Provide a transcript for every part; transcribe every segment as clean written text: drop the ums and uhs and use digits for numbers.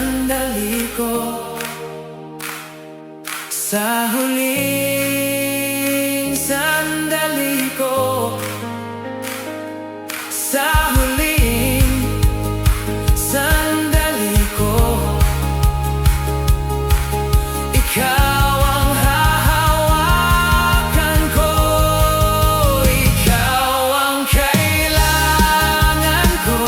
sandali ko, sa huling sandali ko, sa huling sandali ko, ikaw ang hahawakan ko, ikaw ang kailangan ko,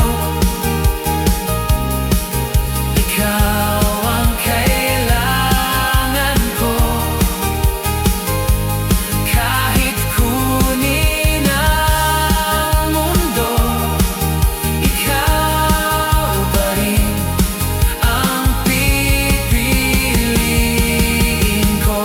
ikaw ang kailangan ko. Kahit kunin ang mundo, ikaw pa rin ang pipiliin ko.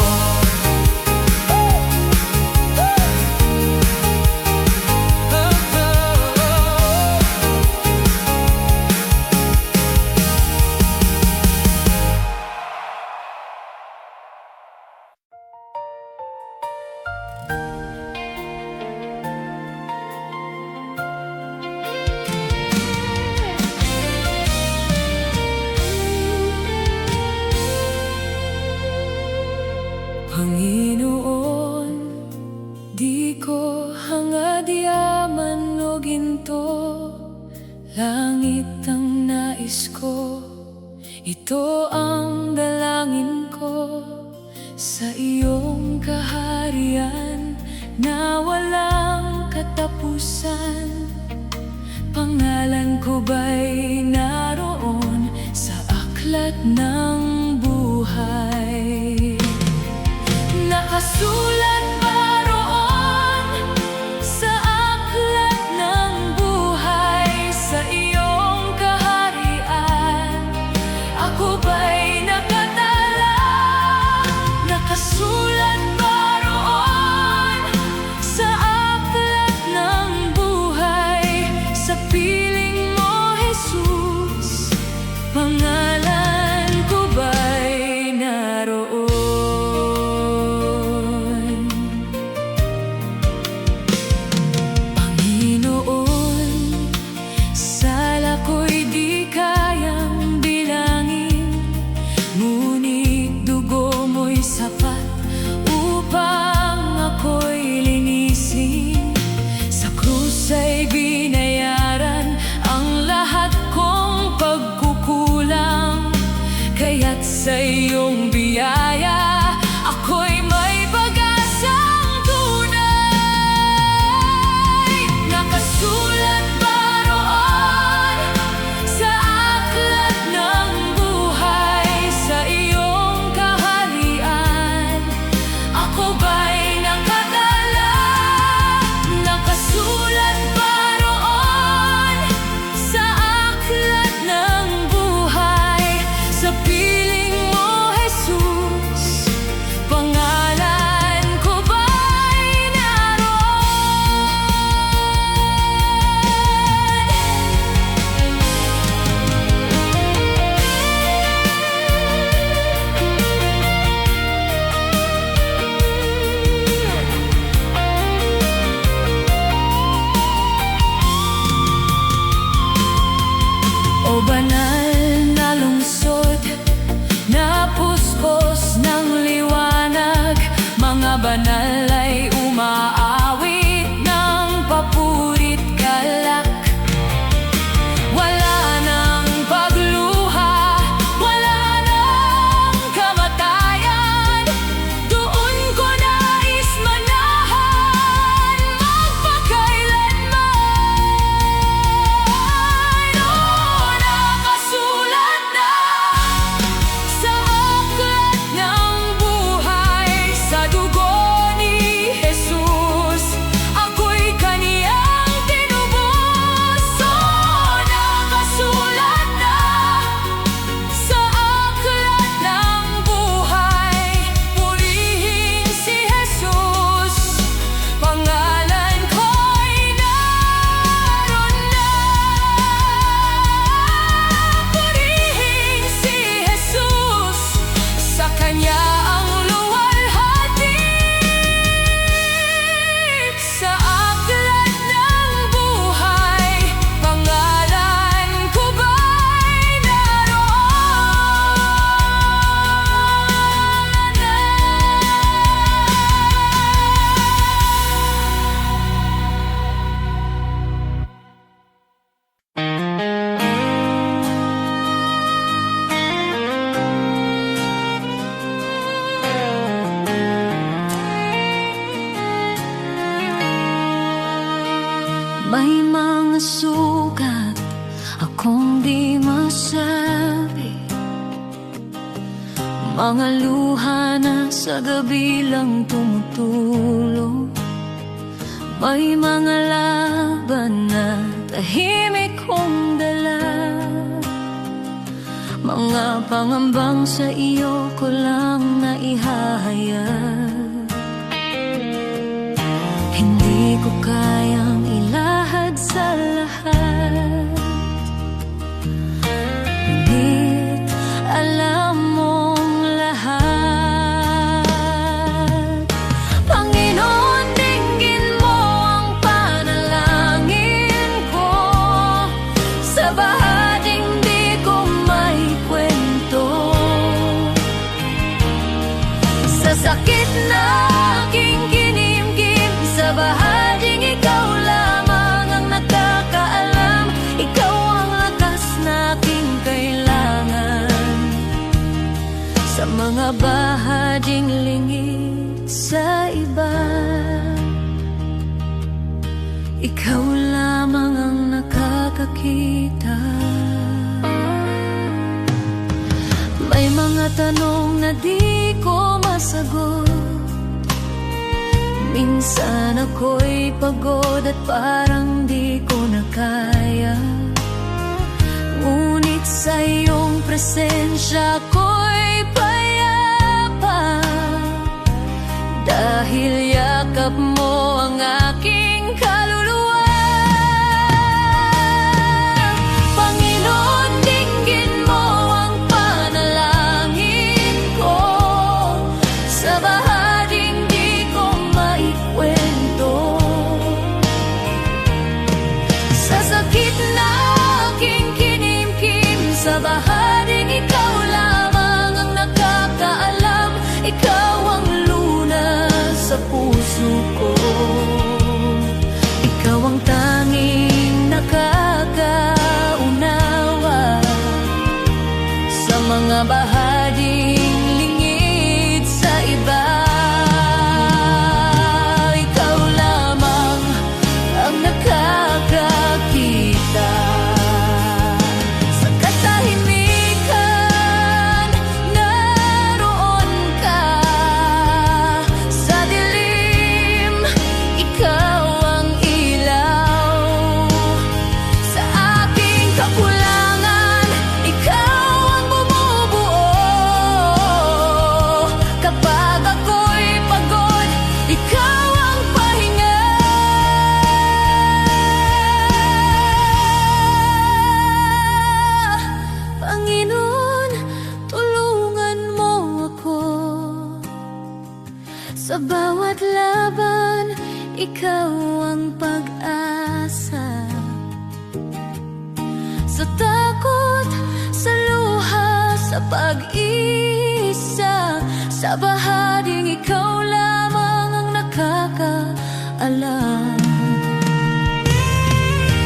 Panginoon, di ko hangad yaman o ginto, langit ang nais ko, ito ang dalangin ko, sa iyong kaharian na walang katapusan. Pangalan ko ba'y naroon sa aklat ng buhay? Nakasulat ba roon sa aklat ng buhay, sa iyong kaharian? Ako ba'y nakatala? Nakasulat ba roon sa aklat ng buhay, sa piling mo, Jesus? Pangalan ko ba'y naroon? Sa iyong biyaya, ako'y may pag-asang tunay. Nakasulat ba roon sa aklat ng buhay, sa iyong kaharian? Ako ba'y nakatala? Nakasulat ba roon sa aklat ng buhay, sa piling sugat akong di masabi, mga luha na sa gabi lang tumutulong. May mga laban na tahimik kong dala, mga pangambang sa iyo ko lang naihahayag. Hindi ko kayang ilahad sa lahat, ngunit alam mong lahat. Panginoon, dinggin mo ang panalangin ko, sa bahaging di ko may kwento, sa sakit na aking kinimkim, sa bahaging ikaw lamang ang nakakaalam. Ikaw ang lakas na aking kailangan, sa mga bahaging lingid sa iba. Ikaw lamang ang nakakakita. May mga tanong na di ko masagot, minsan ako'y pagod at parang di ko na kaya, ngunit sa iyong presensya ako'y payapa, dahil yakap mo ang aking kaluluwa. Panginoon, dinggin mo ang panalangin ko, sa bahaging di ko maikwento, sa sakit na aking kinimkim, sa bahaging ikaw lamang ang nakakaalam. Ikaw ang lunas sa puso ko, ikaw ang tanging nakakaunawa, sa mga bahaging lingid sa iba. Ikaw lamang ang nakakakita, sa katahimikan naroon ka, sa dilim ikaw ang ilaw, sa aking kakulangan ikaw ang bumubuo, kapag ako'y pagod ikaw ang pahinga. Panginoon, tulungan mo ako, sa bawat laban ikaw ang pag-asa, sa takot, sa luha, sa pag-iisa, sa bahaging ikaw lamang ang nakakaalam.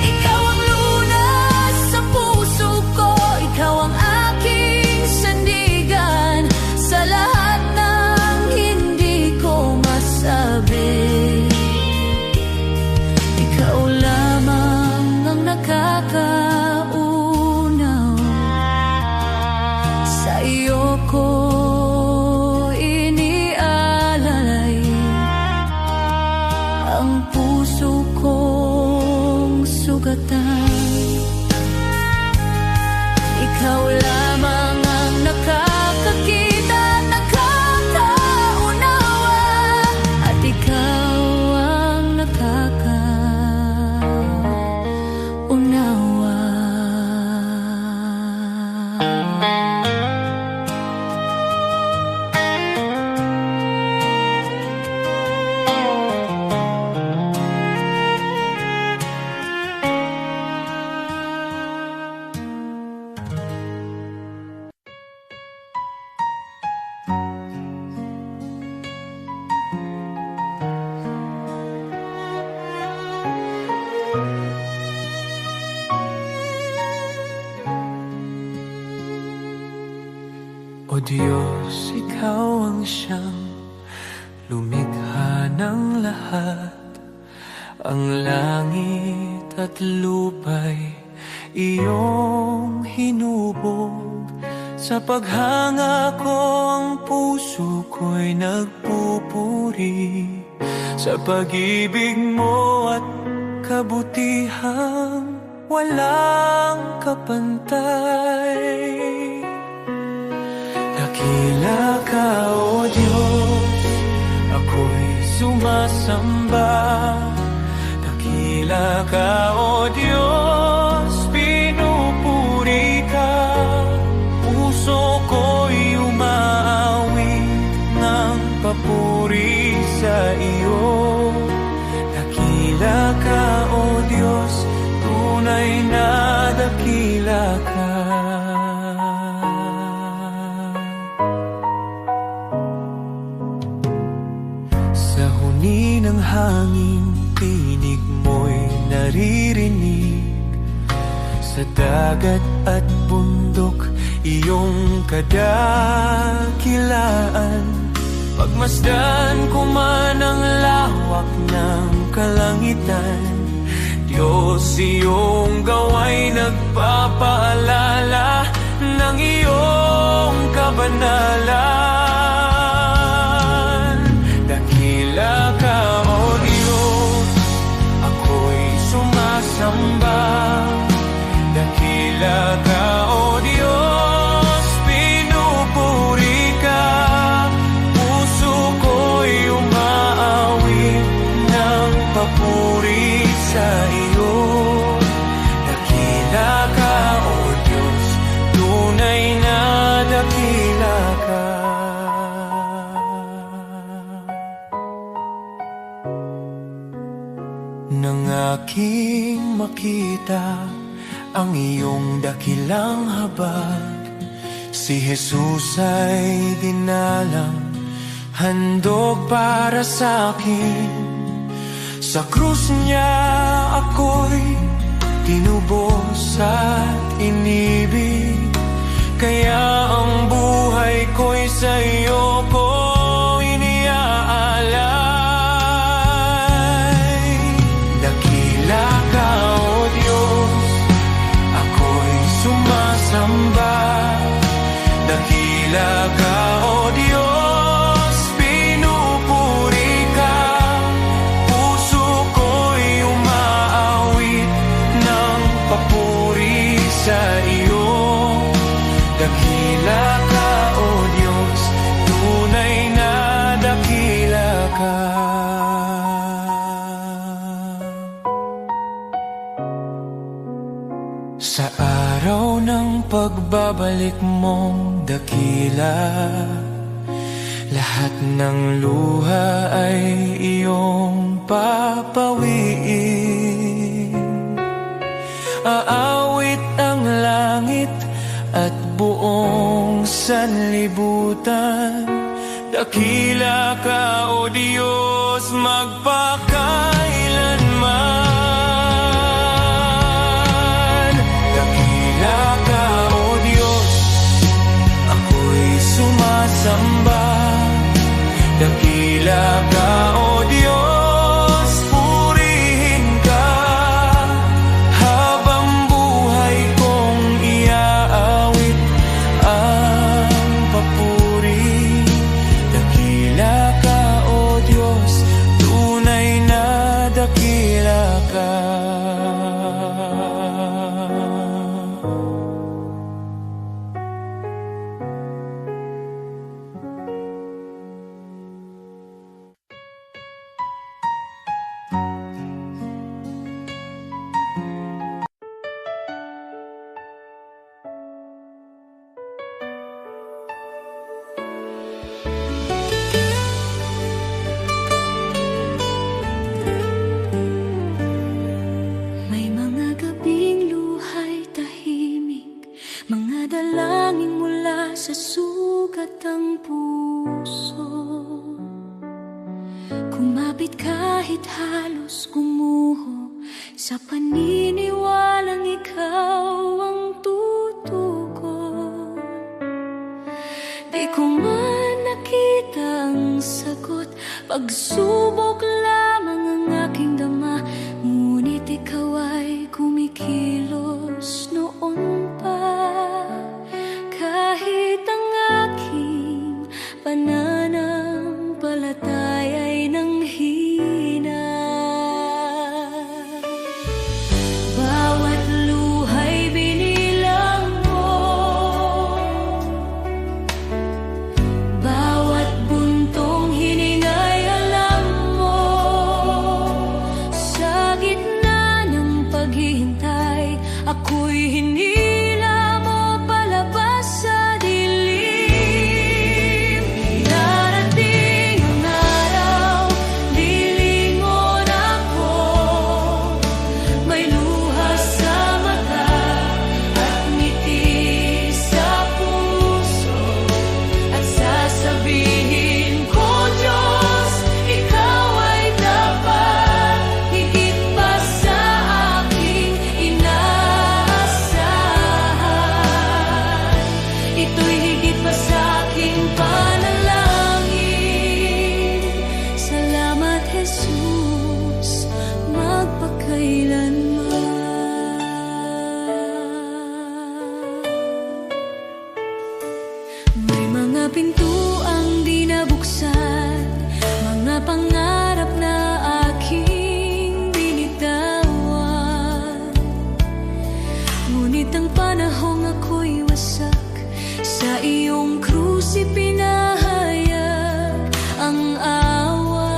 Ikaw ang lunas sa puso ko, ikaw ang aking sandigan, sa lahat ng hindi ko masabi. Ikaw lamang ang nakakaunaw, sa iyo ko inialalay ang puso kong sugatan. Ikaw lamang ang nakakakita at nakakaunawa, at ikaw ang nakakaunawa. O Diyos, Ikaw ang siyang lumikha ng lahat, Ang langit at lupa'y iyong hinubog. Sa paghanga ko ang puso ko'y nagpupuri sa pag-ibig mo at kabutihang walang kapantay. Dakila ka, O Diyos, ako'y sumasamba. Dakila ka, O Diyos, pinupuri ka. Puso ko'y umaawit ng papuri sa iyo. Dakila ka, O Diyos, tunay na dakila ka. Sa huni ng hangin, tinig mo'y naririnig. Sa dagat at bundok, iyong kadakilaan. Pagmasdan ko man ang lawak ng kalangitan, Diyos, iyong gawa'y nagpapaalala ng iyong kabanalan. Dakila ka, O Diyos, ako'y sumasamba. Dakila ka, O Diyos, pinupuri ka. Puso ko'y umaawit ng papuri sa iyo. Dakila ka, O Diyos, tunay na dakila ka. Nang aking makita ang iyong dakilang habag, si Jesus ay dinalang, handog para sa akin. Sa krus niya ako'y tinubos at inibig, kaya ang buhay ko'y sa iyo ko iniaalay. Dakila ka, O Diyos, ako'y sumasamba. Dakila ka, O Diyos, pinupuri ka. Puso ko'y umaawit ng papuri sa iyo. Dakila ka, O Diyos, tunay na dakila ka. Sa araw ng pagbabalik mong dakila, lahat ng luha ay iyong papawiin. Aawit ang langit at buong sanlibutan. Dakila ka, O Diyos, magpakailanman. Dakila ka, O Diyos, ako'y sumasamba. Dakila ka, O Diyos, purihin ka. Habang buhay kong iaawit ang papuri. Dakila ka, O Diyos, tunay na dakila ka. May mga gabing luhay tahimik, mga dalangin mula sa sugat ng puso. Kumapit kahit halos gumuho, sa paniniwalang ikaw ang tutugon. Di ko man nakita ang sagot, pagsubok lamang ang aking dama. May mga pintuang di nabuksan, mga pangarap na aking binitawan. Ngunit ang panahong ako'y wasak, sa iyong krus ipinahayag ang awa.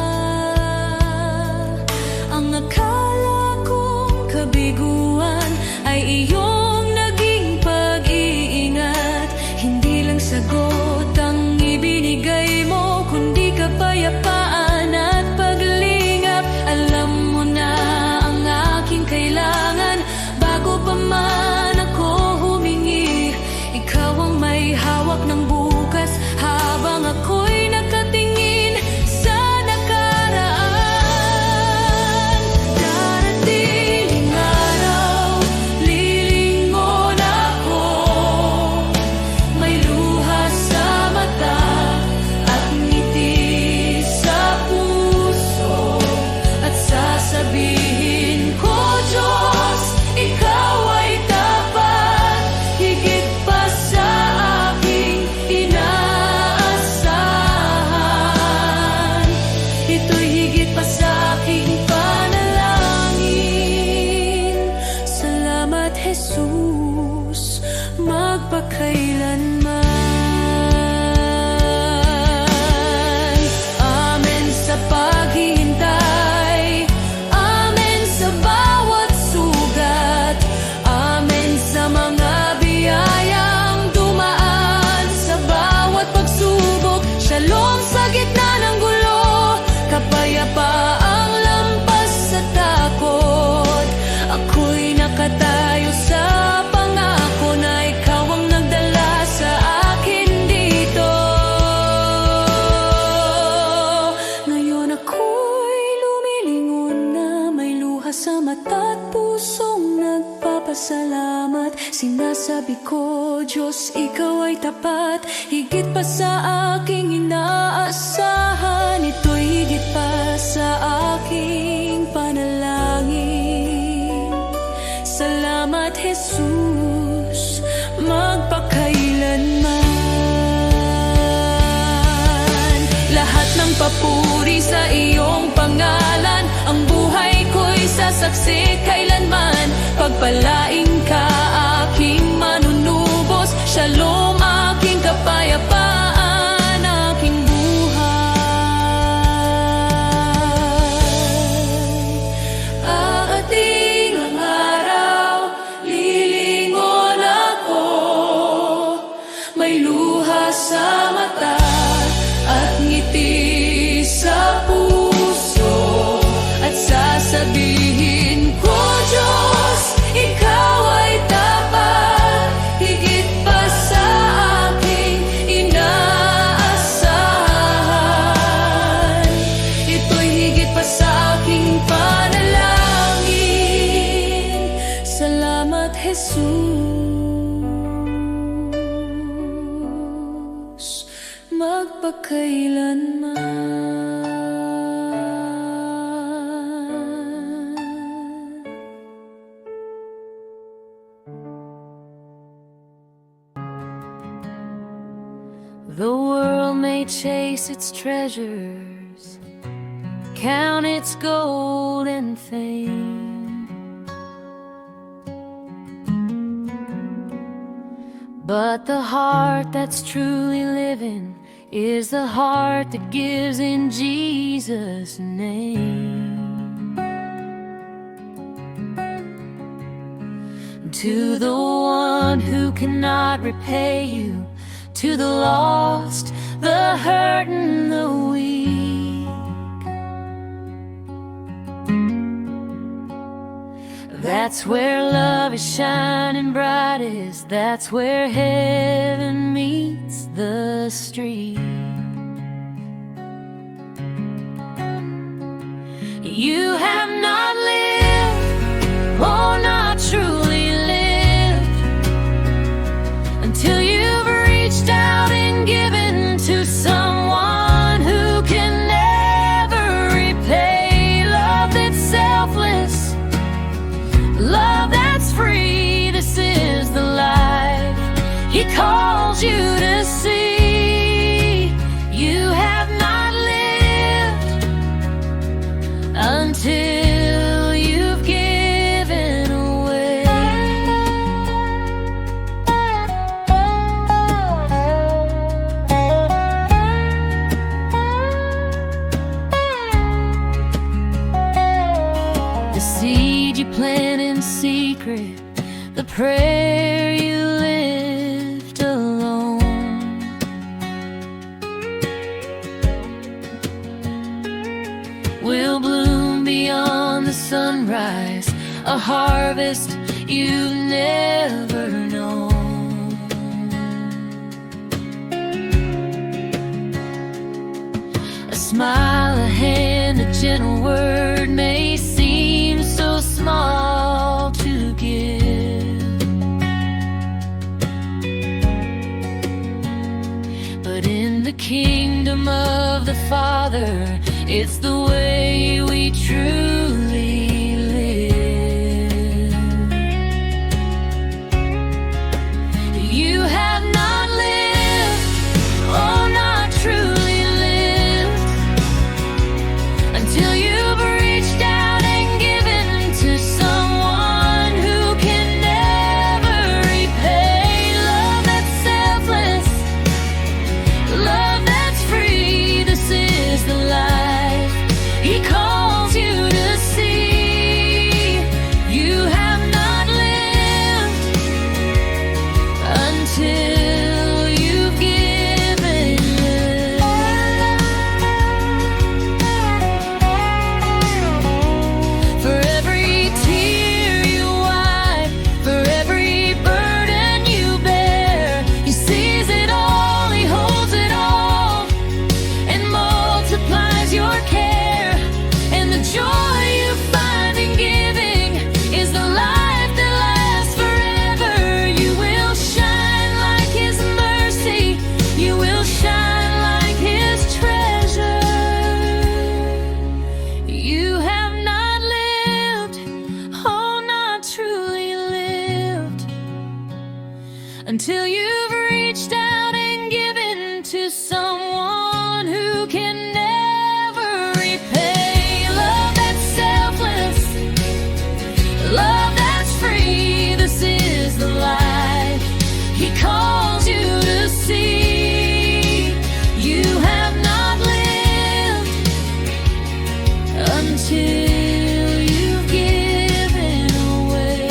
Ang akala kong kabiguan ay iyong naging pag-iingat. Hindi lang sagot ang ibinigay mo, kundi kapayapaan at paglingap. Alam mo na ang aking kailangan bago pa man ako humingi. Ikaw ang may hawak ng bukas habang ako'y nakatingin sa nakaraan. Darating araw, lilingon ako, may luha sa mata at ngiti sa puso, at sasabihin ko, Diyos, ikaw ay tapat, higit pa sa aking inaasahan. Ito'y higit pa sa aking panalangin. Salamat, Jesus, magpakailanman. Amen sa paghihintay, amen sa bawat sugat, amen sa mga biyayang dumaan sa bawat pagsubok. Shalom sa gitna ng gulo, kapayapaang lampas sa takot. Ako'y nakatayo sa pangako na ikaw ang nagdala sa akin dito. Ngayon ako'y lumilingon na, may luha sa mata at pusong nagpapasalamat. Sinasabi ko, Diyos, ikaw ay tapat, higit pa sa aking inaasahan. Ito'y higit pa sa aking panalangin. Salamat, Jesus, magpakailanman. Lahat ng papuri sa iyong pangalan, ang buhay ko'y sasaksi kailanman. Pagpalain ka, aking manunubos, shalom, aking kapayapaan, aking buhay. Aating ang araw, lilingon ako, may luha sa mata at ngiti sa puso, at sasabihin ko, Diyos, ikaw ay tapat, higit pa sa aking inaasahan. Ito'y higit pa sa aking panalangin. Salamat, Jesus, magpakailanman. The world may chase its treasures, count its gold and fame, but the heart that's truly living is the heart that gives in Jesus' name. To the one who cannot repay you, to the lost, the hurt and the weak, that's where love is shining brightest, that's where heaven meets the street. You have not lived, oh, not truly lived, until you've reached out and given to someone who can never repay. Love that's selfless, love that's free. This is the life He calls you to see. will bloom beyond the sunrise, a harvest you've never known. A smile, a hand, a gentle word may seem so small to give, but in the kingdom of the Father, it's the way we truly live. You have not lived, oh, not truly lived, until you've reached out and given to someone who can never repay. Love that's selfless, love that's free. This is the life He calls you to see. You have not lived until you've given. For every tear you wipe, for every burden you bear, He sees it all, He holds it all, and multiplies your care. And the joy you find in giving is the life that lasts forever. You will shine like His mercy, you will shine like His treasure. You have not lived, oh, not truly lived, until you've reached out and given to someone who can never repay. Love that's selfless, love that's free. This is the life He calls you to see. You have not lived until you've given away.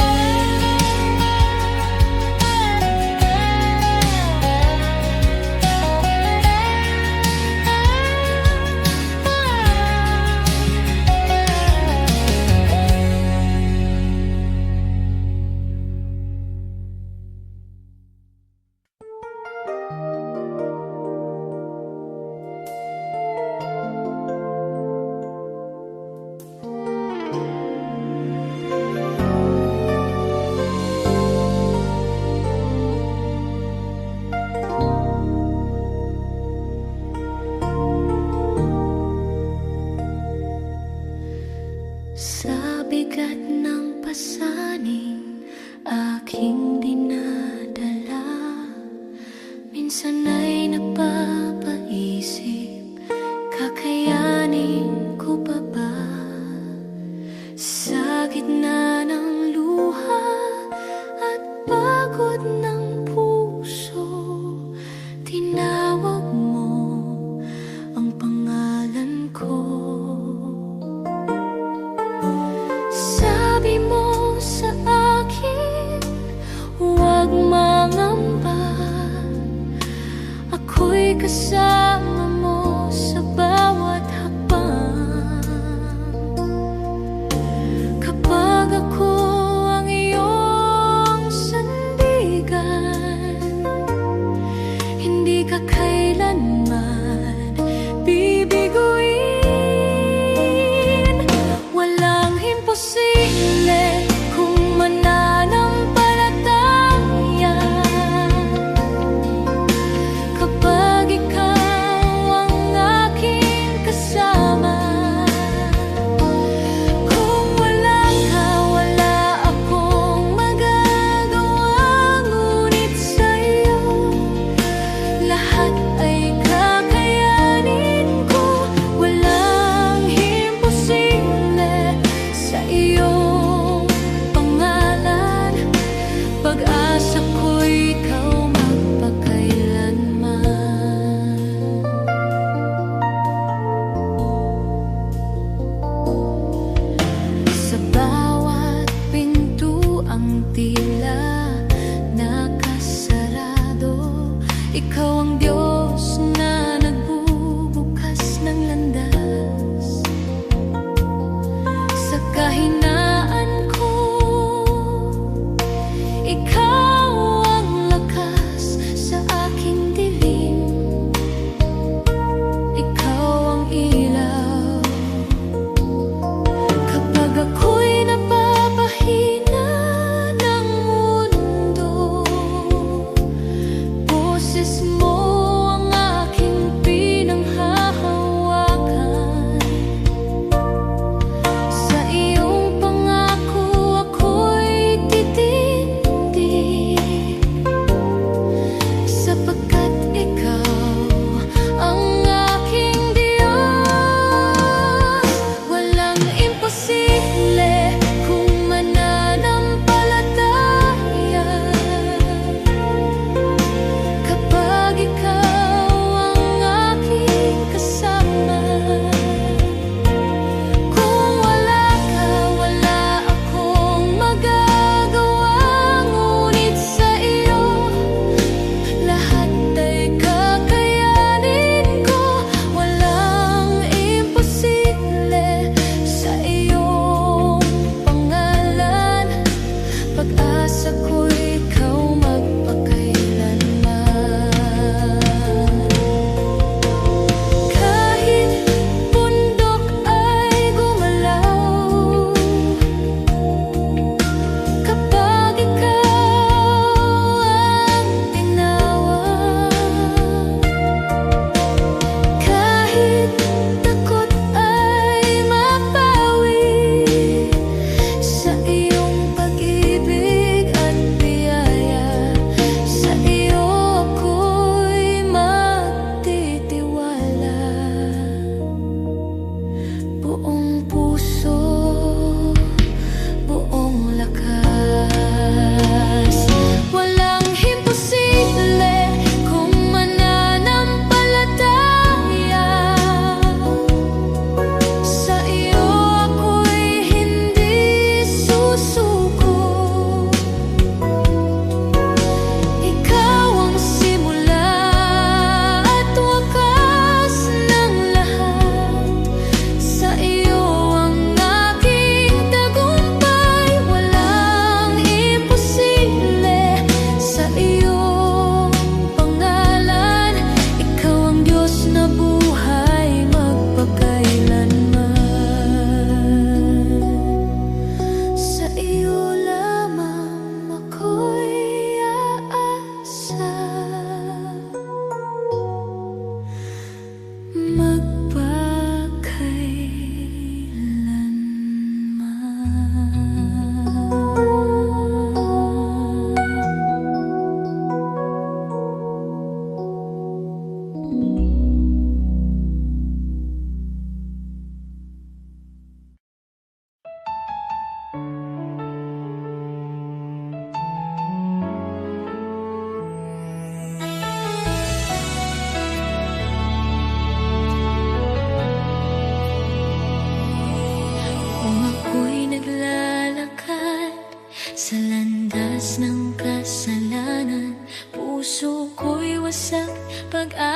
Sa bigat ng pasaning aking dinadala, minsan ay napapaisip, kakayanin ko pa ba? Sa gitna ng luha at pagod ng puso, tinawag mo ang pangalan ko. Sabi mo sa akin, huwag mangamba, ako'y kasama mo sa bawat hakbang. Kapag ako ang iyong sandigan, hindi ka kailanman bibiguin. Walang imposible kung mananampalataya, kapag ikaw ang aking kasama. Kung wala ka, wala akong magagawa, ngunit sa'yo lahat ay kakayanin ko. Walang imposible sa iyong pangalan, pag-asa ko'y ikaw magpakailanman. Sa bawat pintuang tila nakasarado, ikaw ang Diyos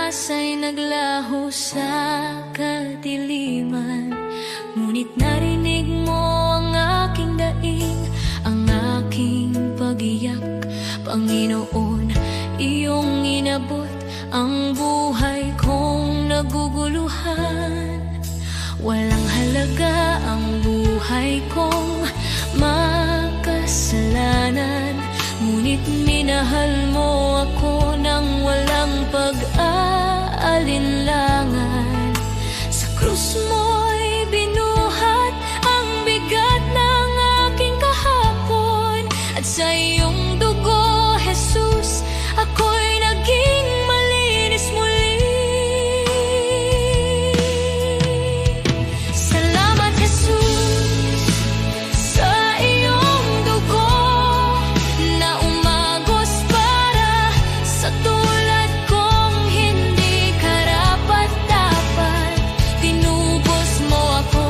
pag-asa'y naglaho sa kadiliman. Ngunit narinig mo ang aking daing, ang aking pag-iyak. Panginoon, iyong inabot ang buhay kong naguguluhan. Walang halaga ang buhay kong makasalanan, ngunit minahal mo ako ng walang pag-aalinlangan. Sa krus mo'y binuhat ang bigat ng aking kahapon, at sa iyong dugo, Jesus, ako'y naging malinis muli. Salamat, Jesus, sa iyong dugo na umagos para sa tulad kong hindi karapat-dapat. Tinubos mo ako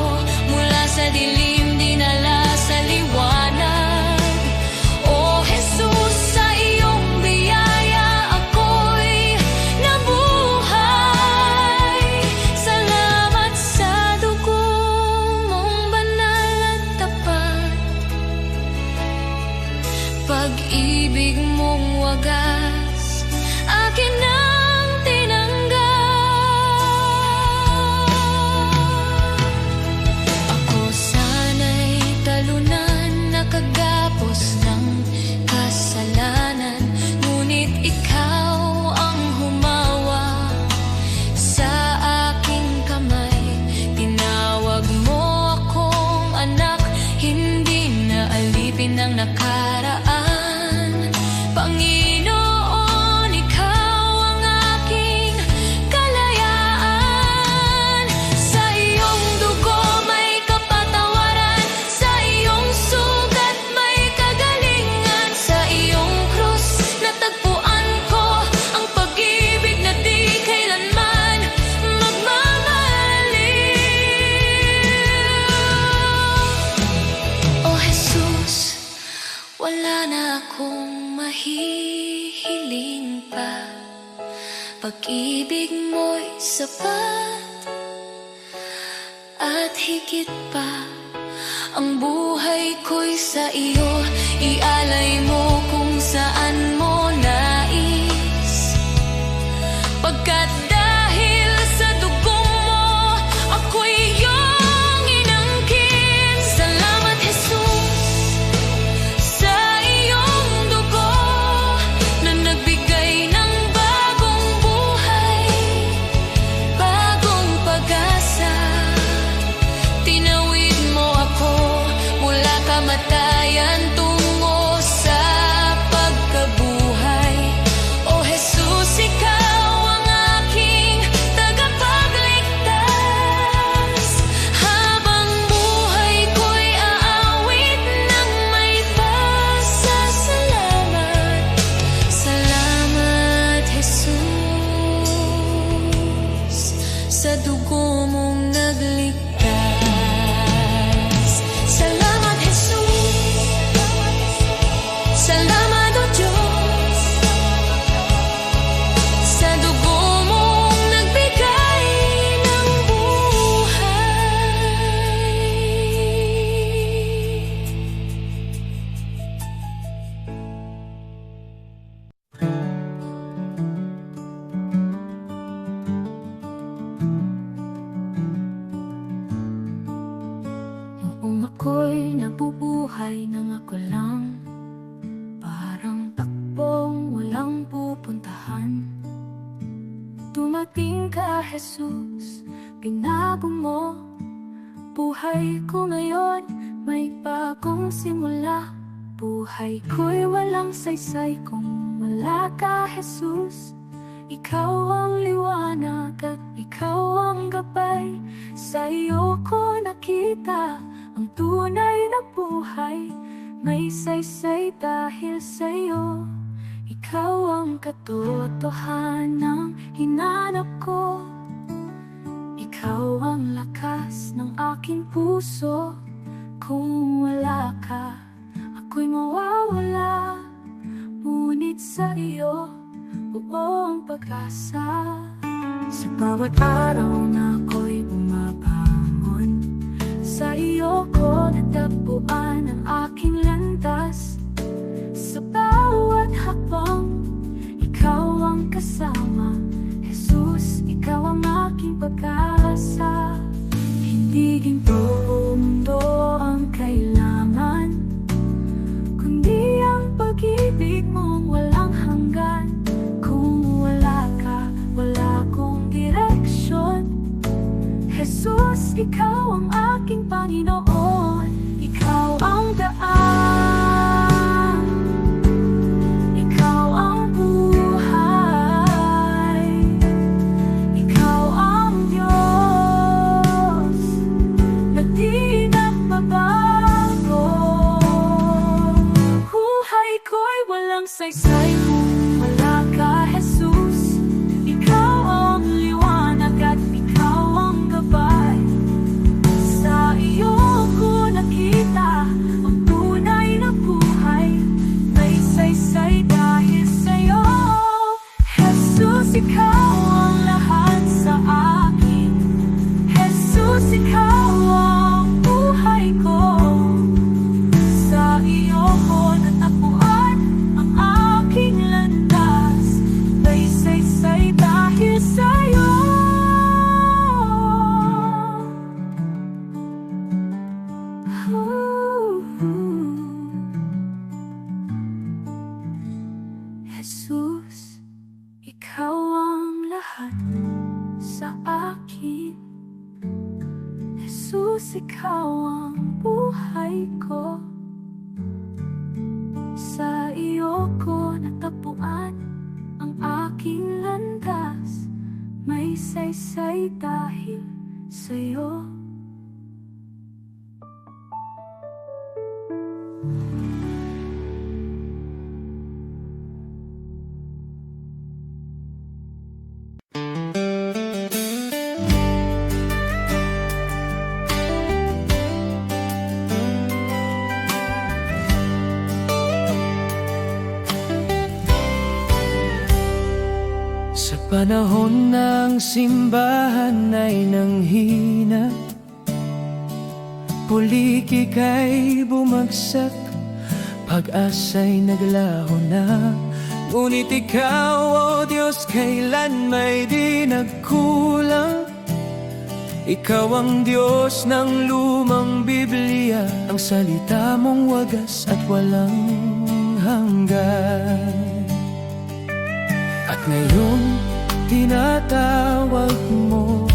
mula sa dilim, dinala sa liwanag. O Jesus, sa iyong biyaya ako'y nabuhay. Salamat sa dugo mong banal at tapat, pag-ibig mong wagas, akin ang tinanggap. Ako sana'y talunan, nakagapos ng kasalanan, ngunit ikaw ang humawa sa aking kamay. Tinawag mo akong anak, hindi na alipin ng nakaraan. Panginoon, ikaw ang aking kalayaan. Sa iyong dugo may kapatawaran, sa iyong sugat may kagalingan. Sa iyong krus natagpuan ko ang pag-ibig na di kailanman magmamaliw. O Jesus, wala na akong mahihiling pa, pag-ibig mo'y sapat at higit pa. Ang buhay ko'y sa iyo, ialay mo kung saan mo nais. Pagkat dahil sa dugong mo, ako'y iyong inangkin. Salamat, Jesus, sa iyong dugo na nagbigay ng bagong buhay, bagong pag-asa. Tinawid mo ako mula kamatayan tungo sa pagkabuhay. O Jesus, ikaw ang aking tagapagligtas. Habang buhay ko'y aawit ng may pasasalamat. Salamat, Jesus, sa dugo mong nagligtas. Salamat, Jesus. Salamat, O Diyos, sa dugo mong nagbigay ng buhay. Noong ako'y nabubuhay nang ako lang, parang takbong walang pupuntahan. Dumating ka, Jesus, binago mo buhay ko ngayon, may bagong simula. Buhay ko'y walang saysay kung wala ka, Jesus. Ikaw ang liwanag at ikaw ang gabay. Sa iyo ko nakita ang tunay na buhay. May saysay dahil sa iyo. Ikaw ang katotohanang hinanap ko. Ikaw ang lakas ng aking puso. Kung wala ka, ako'y mawawala. Ngunit sa iyo, buong pag-asa. Bawat araw na ako'y bumabangon, sa iyo ko natagpuan ang aking landas. Sa bawat hakbang, ikaw ang kasama. Jesus, ikaw ang aking pag-asa. Hindi ginto o mundo ang kailangan, kundi ang pag-ibig mong walang hanggan. Kung wala ka, wala akong direksyon. Jesus, ikaw ang aking Panginoon. Ikaw ang daan, ikaw ang buhay, ikaw ang Diyos na di nagbabago. Buhay ko'y walang saysay kung wala ka, Jesus. Ikaw ang liwanag at ikaw ang gabay. Sa iyo ko nakita ang tunay na buhay. May saysay dahil sa'yo. Jesus, ikaw ang lahat sa akin. Jesus, ikaw ang buhay ko. Sa iyo ko natagpuan ang aking landas. May saysay dahil sa'yo. Jesus, ikaw ang lahat sa akin. Jesus, ikaw ang buhay ko. Sa iyo ko natagpuan ang aking landas. May saysay dahil sa'yo. Sa panahon ng simbahan ay nanghina, pulik ika'y bumagsak, pag-asa'y naglaho na. Ngunit ikaw, o Diyos, kailan may di nagkulang. Ikaw ang Diyos ng lumang Biblia, ang salita mong wagas at walang hanggan. At ngayon, tinatawag mo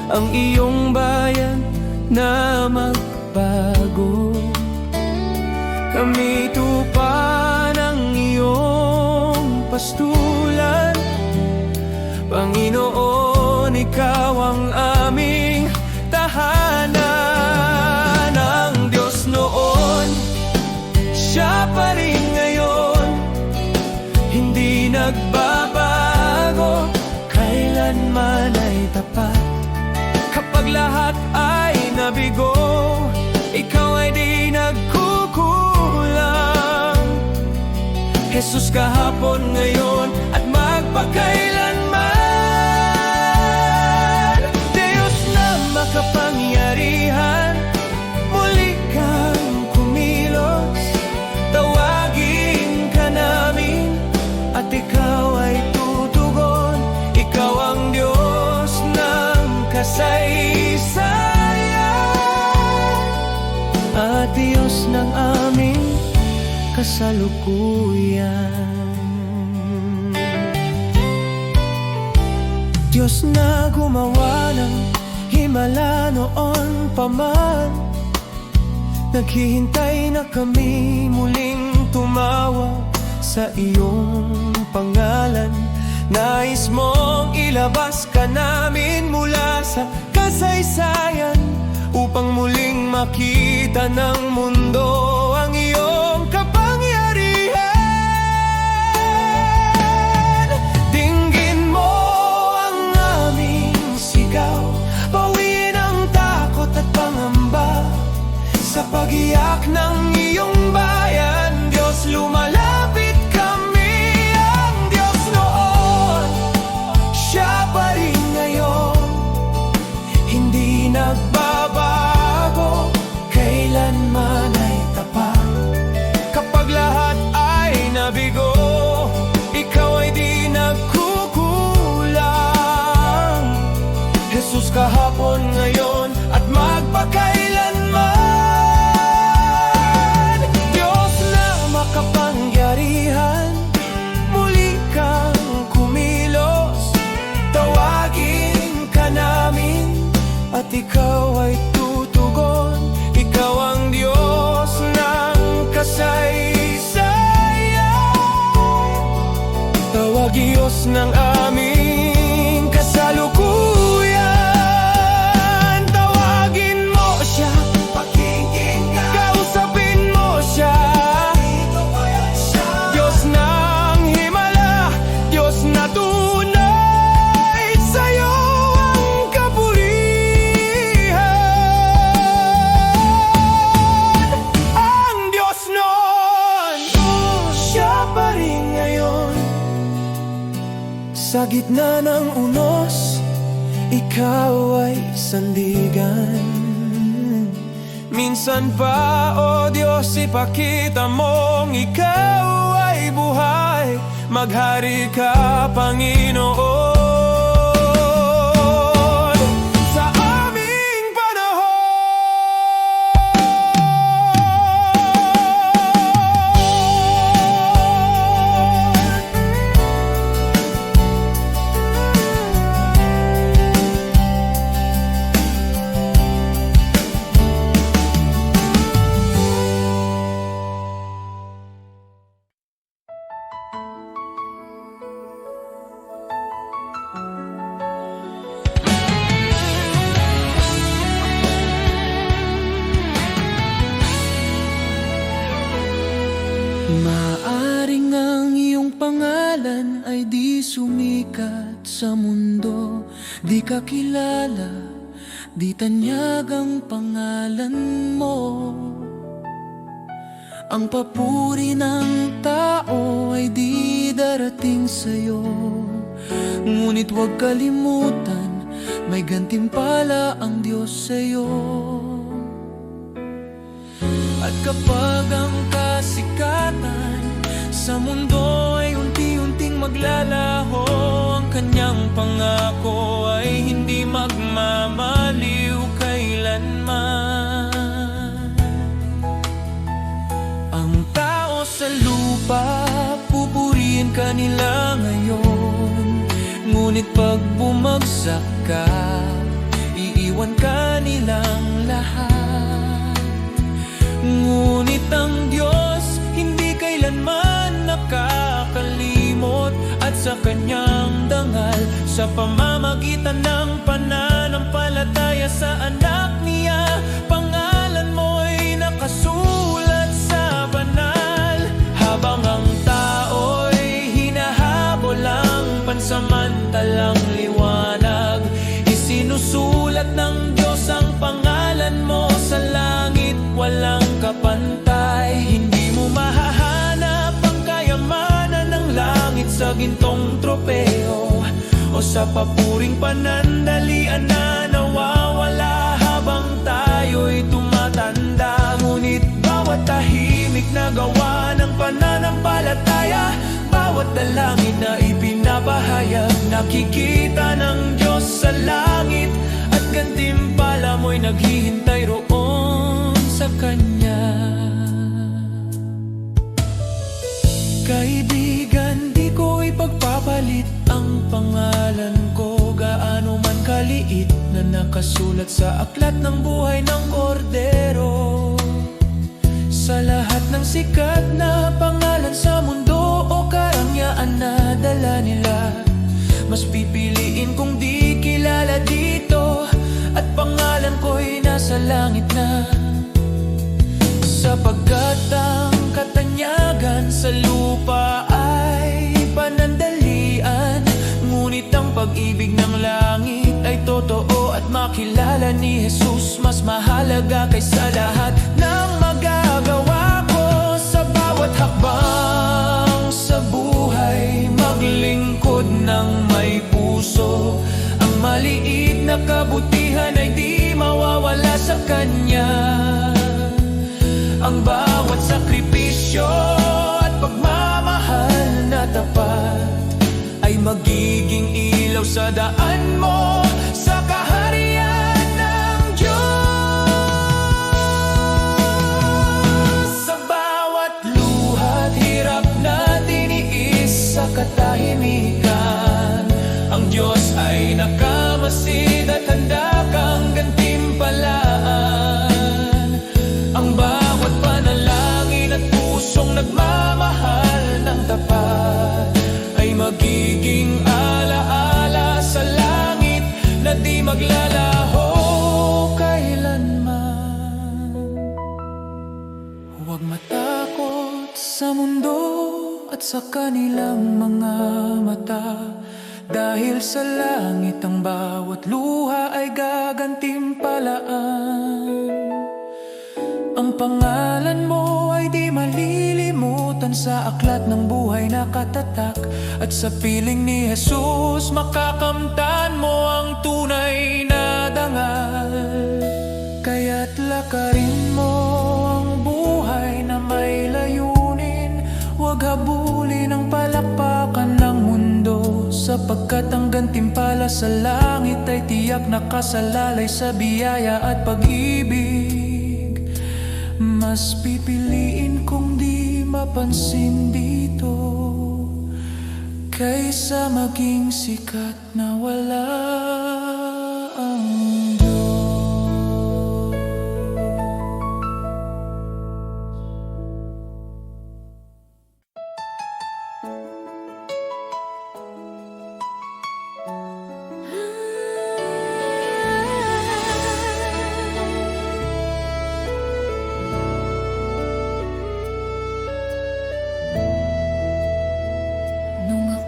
ang iyong bayan na magbago. Kami tupa ng iyong pastulan, Panginoon, ikaw ang aming tahanan. Ang Diyos noon, siya pa rin ngayon, hindi nagbabago, kailanman ay tapat. Kapag lahat ay nabigo, ikaw ay di nagkukulang. Jesus, kahapon, ngayon at magpakailanman. Diyos na makapangyarihan, muli kang kumilos. Tawagin ka namin at ikaw ay tutugon. Ikaw ang Diyos ng kasaysayan at Diyos ng aming kasalukuyan. Diyos na gumawa ng himala noon pa man, naghihintay na kami muling tumawag sa iyong pangalan. Nais mong ilabas ka namin mula sa kasaysayan, upang muling makita ng mundo ang iyong kapangyarihan. Dinggin mo ang aming sigaw, bawiin ang takot at pangamba. Sa pag-iyak ng iyong bayan, Diyos, lumalapit kami. Ang Diyos noon, kahapon, ngayon at magpakailanman. Diyos na makapangyarihan, muli kang kumilos. Tawagin ka namin at ikaw ay tutugon. Ikaw ang Diyos ng kasaysayan. Tawag Diyos ng aming kasalukuyan. Tawagin mo siya, pakikinggan. Kausapin mo siya, dito ko yan siya. Diyos ng himala, Diyos na tunay, sa'yo ang kapurihan. Ang Diyos noon, siya pa rin ngayon. Sa gitna ng unos, ikaw ay sandigan. Minsan pa, O Diyos, ipakita mong ikaw ay buhay. Maghari ka, Panginoon, sa aming panahon. Maaring ang iyong pangalan ay di sumikat sa mundo, di ka kilala, di tanyag ang pangalan mo. Ang papuri ng tao ay di darating sa'yo, ngunit huwag kalimutan, may gantimpala ang Diyos sa'yo. At kapag ang kasikatan sa mundo ay unti-unting maglalaho, ang kanyang pangako ay hindi magmamaliw kailanman. Ang tao sa lupa, pupurihin ka nila ngayon, ngunit pag bumagsak ka, iiwan ka nilang lahat. Ngunit ang Diyos hindi kailanman nakakalimot, at sa kanyang dangal, sa pamamagitan ng pananampalataya sa anak niya, pangalan mo'y nakasulat sa banal. Habang ang tao'y hinahabol ang pansamantalang liwanag, isinusulat ng Diyos ang pangalan mo sa langit, walang kapantay. Hindi mo mahahanap ang kayamanan ng langit sa gintong tropeo o sa papuring panandalian na nawawala habang tayo'y tumatanda. Ngunit bawat tahimik na gawa ng pananampalataya, bawat dalangin na ipinapahayag, nakikita ng Diyos sa langit, at gantimpala mo'y naghihintay roon sa Kanya. Kaibigan, di ko ipagpapalit ang pangalan ko, gaano man kaliit, na nakasulat sa aklat ng buhay ng Kordero. Sa lahat ng sikat na pangalan sa mundo o karangyaan na dala nila, mas pipiliin kong di kilala dito, at pangalan ko'y nasa langit na. Sapagkat ang katanyagan sa lupa ay panandalian, ngunit ang pag-ibig ng langit ay totoo, at makilala ni Jesus mas mahalaga kaysa lahat ng magagawa ko. Sa bawat hakbang sa buhay, maglingkod ng may puso, ang maliit na kabutihan ay di mawawala sa Kanya. Ang bawat sakripisyo at pagmamahal na tapat ay magiging ilaw sa daan mo, sa kaharian ay nakamasid at handa kang gantimpalaan ang bawat panalangin at pusong nagmamahal ng tapat ay magiging alaala sa langit na di maglalaho kailanman. Huwag matakot sa mundo at sa kanilang mga mata, dahil sa langit ang bawat luha ay gagantimpalaan. Ang pangalan mo ay di malilimutan sa aklat ng buhay na katatak, at sa piling ni Jesus makakamtan mo ang tunay na dangal. Kaya't lakarin mo ang buhay na may layunin, huwag habulin ang palakpakan ng mundo, sapagkat ang gantimpala sa langit ay tiyak nakasalalay sa biyaya at pag-ibig. Mas pipiliin kong di mapansin dito kaysa maging sikat na wala ang Diyos.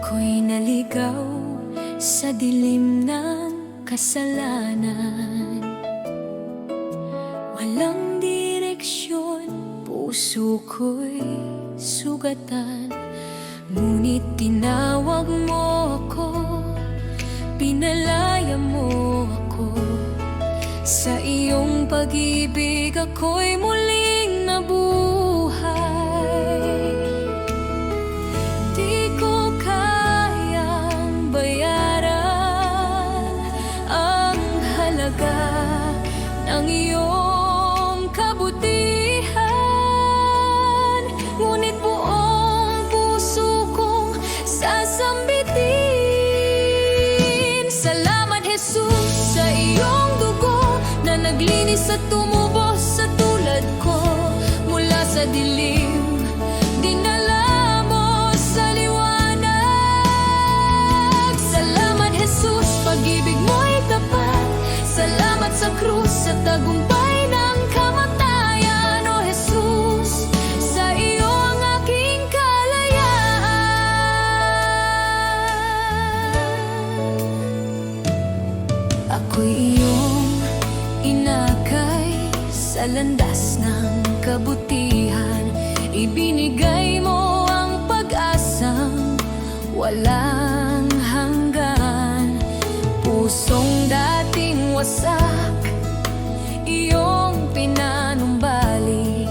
Ako'y naligaw sa dilim ng kasalanan, walang direksyon, puso ko'y sugatan. Ngunit tinawag mo ako, pinalaya mo ako. Sa iyong pag-ibig ako'y muling nabuhay. Di ko kayang bayaran ang halaga ng iyong kabutihan, ngunit buong puso kong sasambitin. Salamat Jesus sa iyong dugo na naglinis at tumubos sa tulad ko. Mula sa dilim, dinala mo sa liwanag. Salamat Jesus, pag-ibig mo'y tapat. Salamat sa krus sa tagumpay ng kamatayan. O Jesus, sa iyo ang aking kalayaan. Ako'y iyong inakay sa landas ng kabutihan. Ibinigay mo ang pag-asang walang hanggan. Pusong dating wasak, iyong pinanumbalik.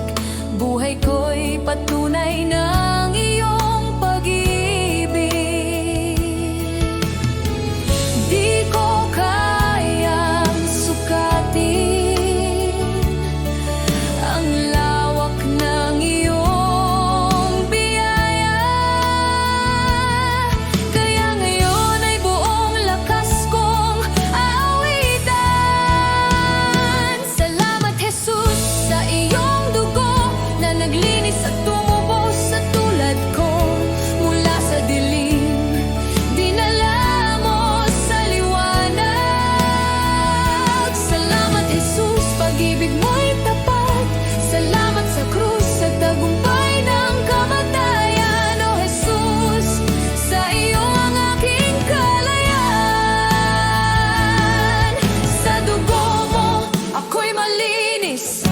Buhay ko'y patunay ng iyong pag-ibig. Di ko kayang sukatin ang lawak ng iyong biyaya. Kaya ngayon ay buong lakas kong awitan. Salamat Jesus sa iyong dugo na naglinis at tumubos sa tulad ko. Mula sa dilim, dinala mo sa liwanag. Salamat Jesus, pag-ibig mo'y tapat. Salamat sa krus sa tagumpay ng kamatayan. O Jesus, sa iyo ang aking kalayaan. Sa dugo mo ako'y malinis,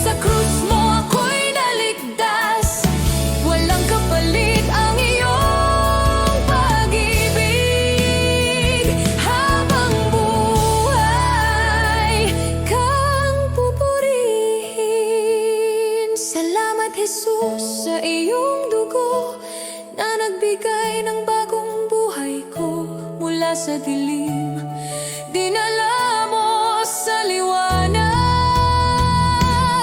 sa krus mo ako'y naligtas. Walang kapalit ang iyong pag-ibig. Habang buhay kang pupurihin. Salamat Jesus sa iyong dugo na nagbigay ng bagong buhay ko. Mula sa dilim, dinala mo sa liwanag.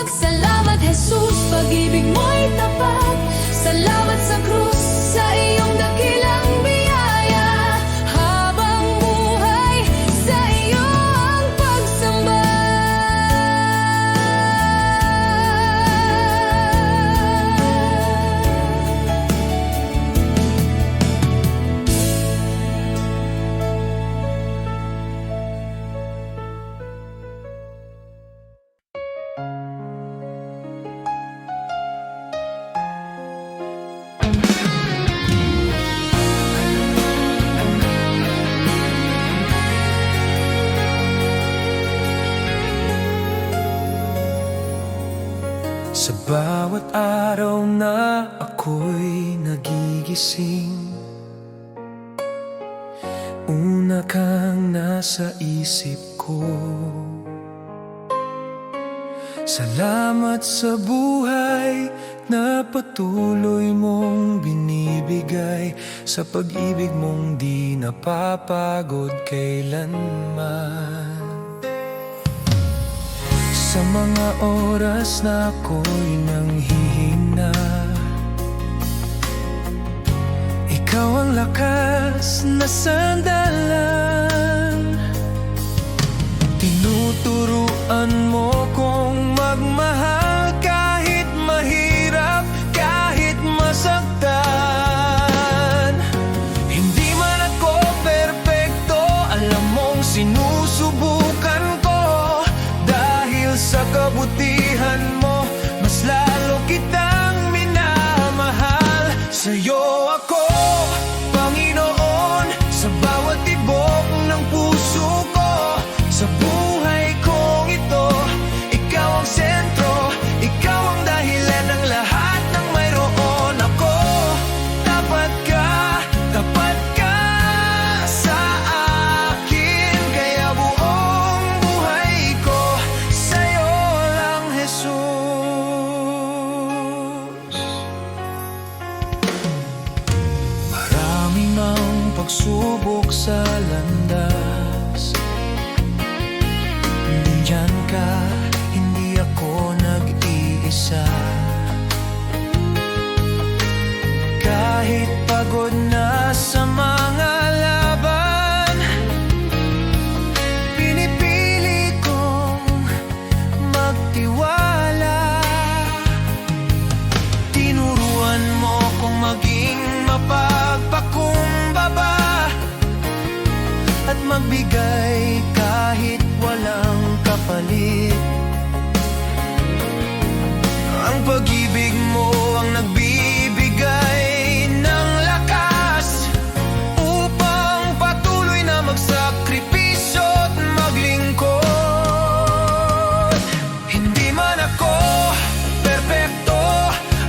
Salamat Jesus, pag-ibig mo'y tapat. Salamat sa krus, sa iyong dakilang biyaya. Habang buhay bawat araw na ako'y nagigising, una kang nasa isip ko. Salamat sa buhay na patuloy mong binibigay, sa pag-ibig mong di napapagod kailanman. Sa mga oras na ako'y nanghihina, ikaw ang lakas na sandalan. Tinuturuan mo kong magmahal kahit mahirap, kahit masaktan. Hindi man ako perpekto, alam mong sinusubukan ko. Dahil sa kabutihan mo, mas lalo kitang minamahal. Sa'yo ako, Panginoon, sa bawat tibok ng puso ko. Sa buhay kong ito, ikaw ang sentro, ikaw ang dahilan ng lahat ng mayroon ako. Tapat ka sa akin, kaya buong buhay ko sa'yo lang, Jesus. Marami mang pagsubok sa landas, nandyan ka, hindi ako nag-iisa. Kahit pagod na sa mga laban, pinipili kong magtiwala. Tinuruan mo kong maging mapagpakumbaba at magbigay kahit walang kapalit. Ang pag-ibig mo ang nagbibigay ng lakas upang patuloy na magsakripisyo at maglingkod. Hindi man ako perpekto,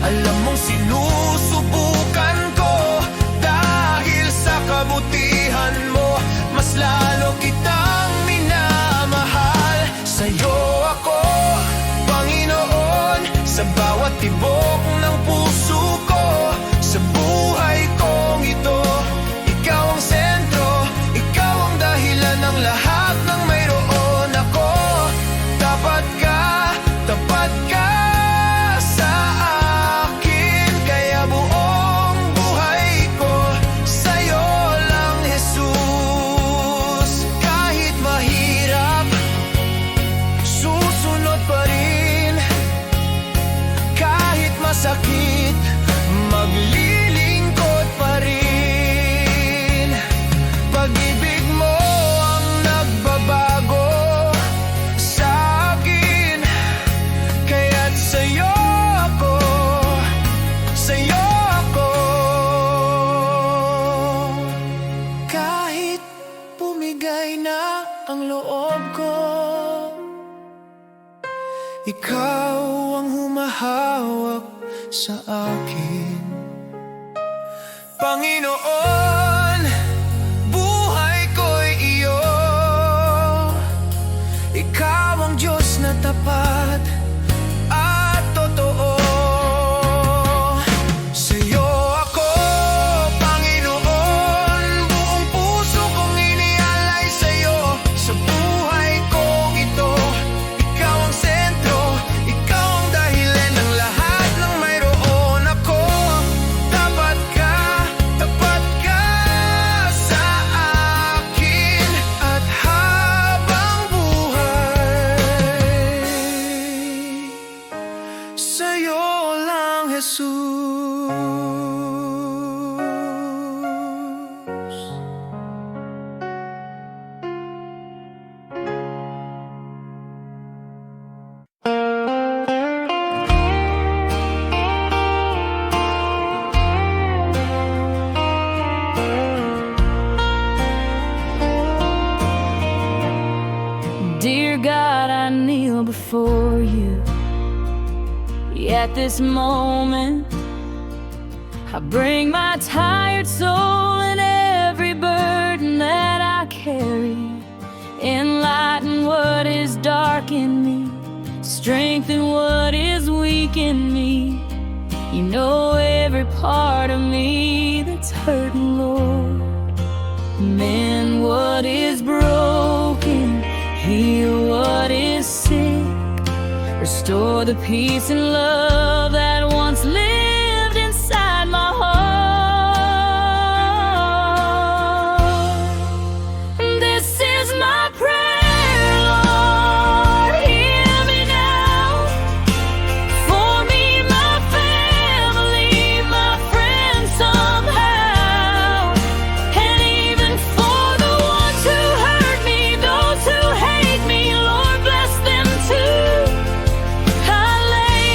alam mong sinusubukan ko. Dahil sa kabutihan mo, mas lalo kitang minamahal. Sa'yo ako, Panginoon, sa bawat tibok ng puso ko. Sa buhay kong ito, ikaw ang sentro, ikaw ang dahilan ng lahat ng mayroon ako. Tapat ka sa akin, kaya buong buhay ko sa'yo lang, Jesus. Kahit mahirap, susunod pa rin. Kahit masakit, maglilingkod pa rin. Pag-ibig mo ang nagbabago sa akin, kaya't sa'yo ako, sa'yo ako. Kahit pumigay na ang loob ko, ikaw ang humahawak sa akin. Panginoon, buhay ko'y iyo. Ikaw ang Diyos na tapat at totoo. Sa'yo ako, Panginoon, buong puso kong inialay sa'yo. Sa buhay kong ito, ikaw ang sentro, ikaw ang dahilan ng lahat ng mayroon ako. Tapat ka sa akin, at habang buhay, sa'yo lang, Jesus. Dear God, I kneel before you. at this moment. I bring my tired soul and every burden that I carry. Enlighten what is dark in me, strengthen what is weak in me. You know every part of me that's hurting, Lord. Mend what is broken, heal what is sick, restore the peace and love that once lived inside my heart. This is my prayer, Lord, hear me now. For me, my family, my friends somehow, and even for the ones who hurt me, those who hate me, Lord, bless them too. I lay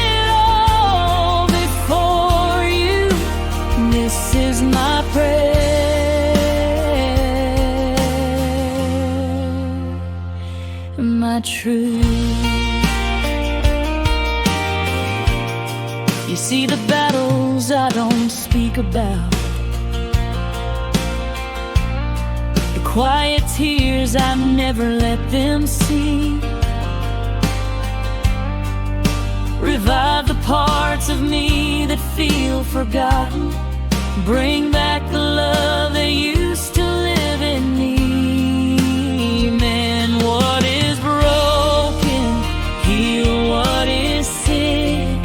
it all before you. This is my prayer, my truth. You see the battles I don't speak about, the quiet tears I never let them see. Revive the parts of me that feel forgotten. Bring back the love that used to live in me. Mend what is broken, heal what is sick,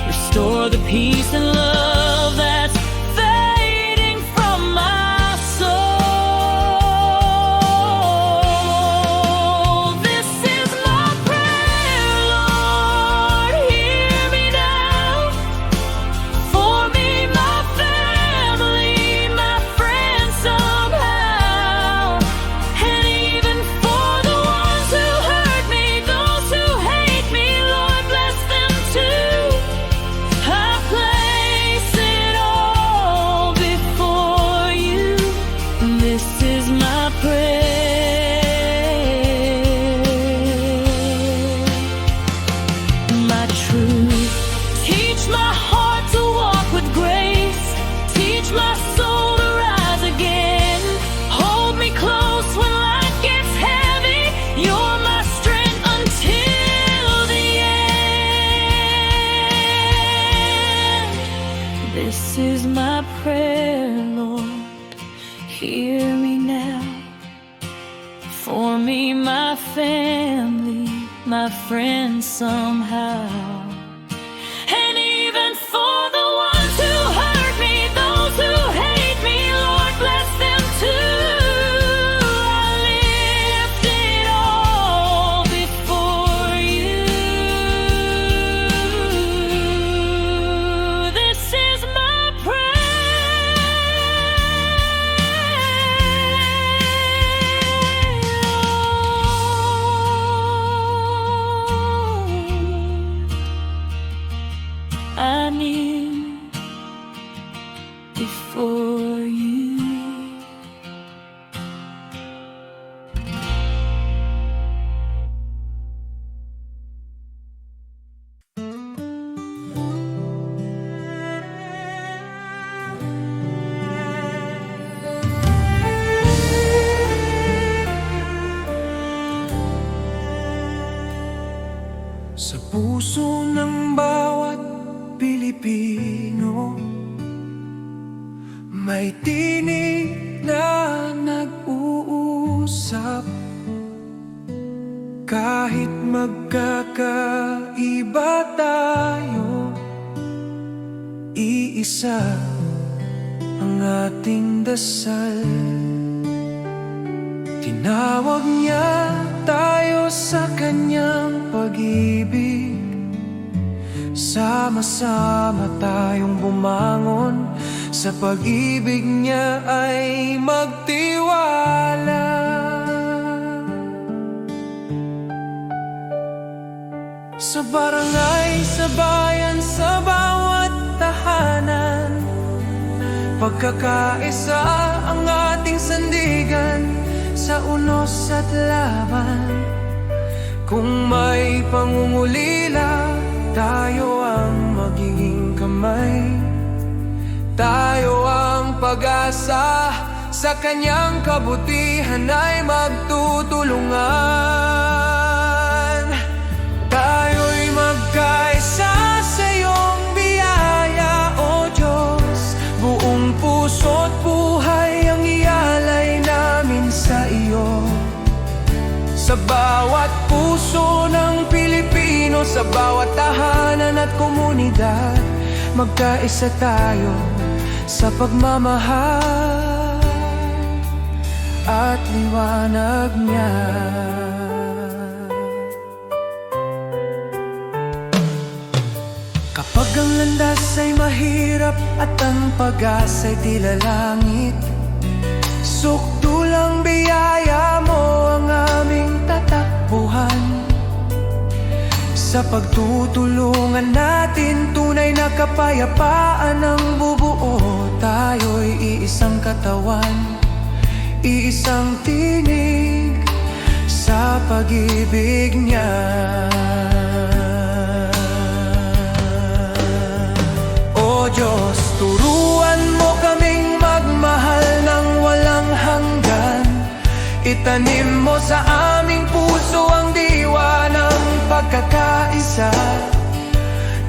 restore the peace and love that's fading from my soul. This is my prayer, Lord, hear me now. For me, my family, my friends somehow, and even for the ones who hurt me, those who hate me, Lord, bless them too. I place it all before you. This is my prayer, my truth. Teach my heart to walk with grace. Teach my soul to rise again. Hold me close when life gets heavy. You're my strength until the end. This is my prayer, Lord, hear me now. For me, my family, my friends somehow, and even for the ones who hurt me, those who hate me, Lord, bless them too. I lift it all before you. This is my prayer. I kneel before you. Sa puso ng bawat Pilipino, may tinig na nag-uusap. Kahit magkakaiba tayo, iisa ang ating dasal. Tinawag niya tayo sa kanyang pag-ibig. Sama-sama tayong bumangon, sa pag-ibig niya ay magtiwala. Sa barangay, sa bayan, sa bawat tahanan, pagkakaisa ang ating sandigan. Sa unos at laban, kung may pangungulila, tayo ang magiging kamay, tayo ang pag-asa, sa kanyang kabutihan ay magtutulungan. Tayo'y magkaisa sa iyong biyaya, O Diyos. Buong puso't buhay ang ialay namin sa iyo. Sa bawat puso ng Pilipino, sa bawat tahanan at komunidad, magkaisa tayo sa pagmamahal at liwanag niya. Kapag ang landas ay mahirap at ang pag-asa'y tila langit, sukdulang biyaya mo ang aming tatakbuhan. Sa pagtutulungan natin, tunay na kapayapaan ang bubuo. Tayo'y iisang katawan, iisang tinig sa pag-ibig niya. O Diyos, turuan mo kaming magmahal ng walang hanggan. Itanim mo sa aming puso ang diwa ng pagkakaisa,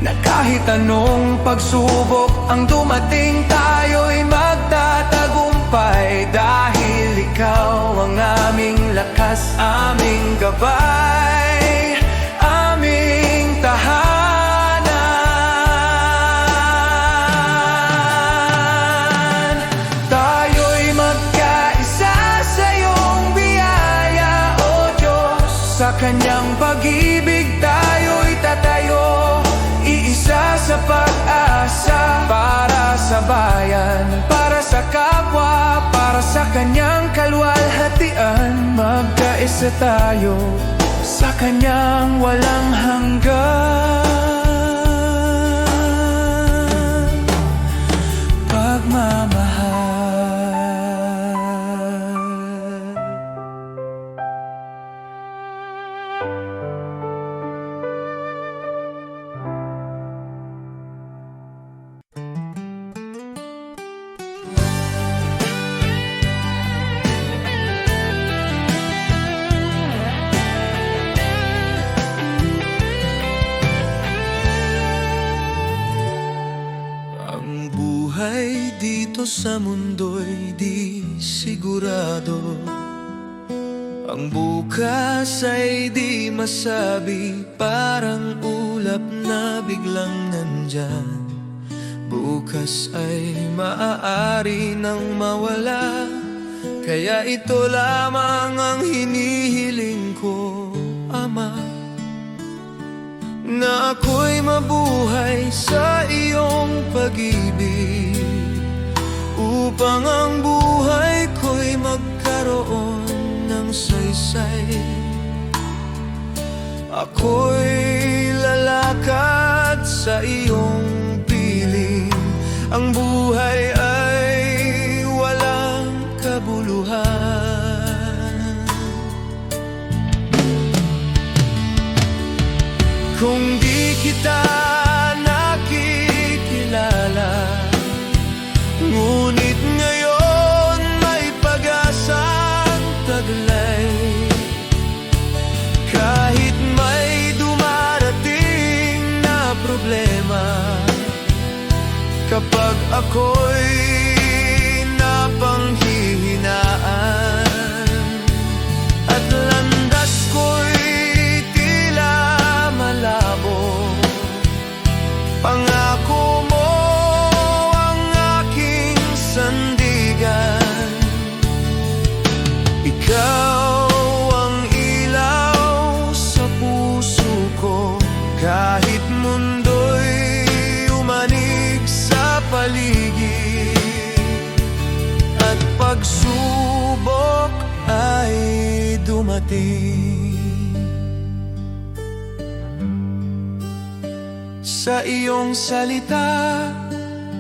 na kahit anong pagsubok ang dumating, tayo'y magtatagumpay. Dahil ikaw ang aming lakas, aming gabay, aming tahanan. Tayo'y magkaisa sa iyong biyaya, O Diyos. Sa kanyang pag-ibig tayo'y tatayo, iisa sa pag-asa, para sa bayan, para sa kapwa, para sa kanyang kaluwalhatian. Magkaisa tayo sa kanyang walang hanggan pagmamahal. Dito sa mundo'y di sigurado, ang bukas ay di masabi, parang ulap na biglang nandyan. Bukas ay maaari nang mawala, kaya ito lamang ang hinihiling ko, Ama, na ako'y mabuhay sa iyong pag-ibig, upang ang buhay ko'y magkaroon ng saysay. Ako'y lalakad sa iyong piling, ang buhay ay walang kabuluhan. Kung di kita nakikilala, ngunit ngayon may pag-asang taglay. Kahit may dumarating na problema, kapag ako'y napanghihinaan, at landas ko'y tila malabo, pangako mo sandigan. Ikaw ang ilaw sa puso ko, kahit mundo'y umanig sa paligid, at pagsubok ay dumating. Sa iyong salita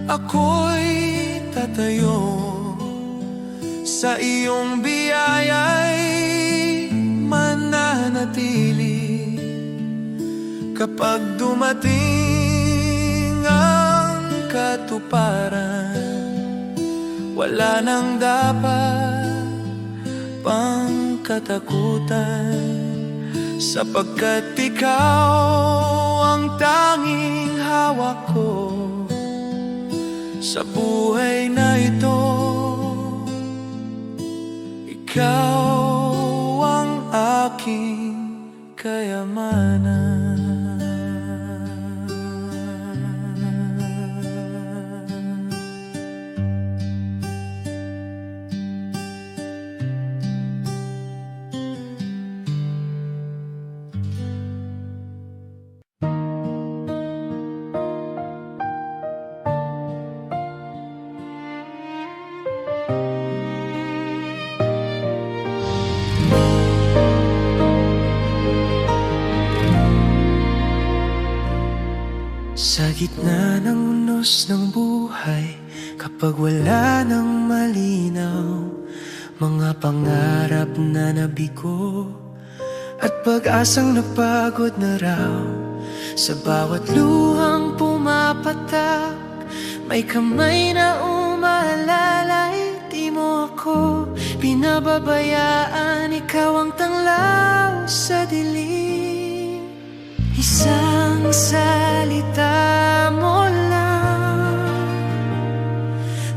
ako'y tatayo, sa iyong biyaya'y mananatili. Kapag dumating ang katuparan, wala nang dapat pang katakutan, sapagkat ikaw ang tanging hawak ko sa buhay na ito. Ikaw ang aking kayamanan. Sa gitna ng unos ng buhay, kapag wala nang malinaw, mga pangarap na nabigo at pag-asang napagod na raw, sa bawat luhang pumapatak, may kamay na umaalalay. Di mo ako pinababayaan, ikaw ang tanglaw sa dilim. Isang salita mo lang,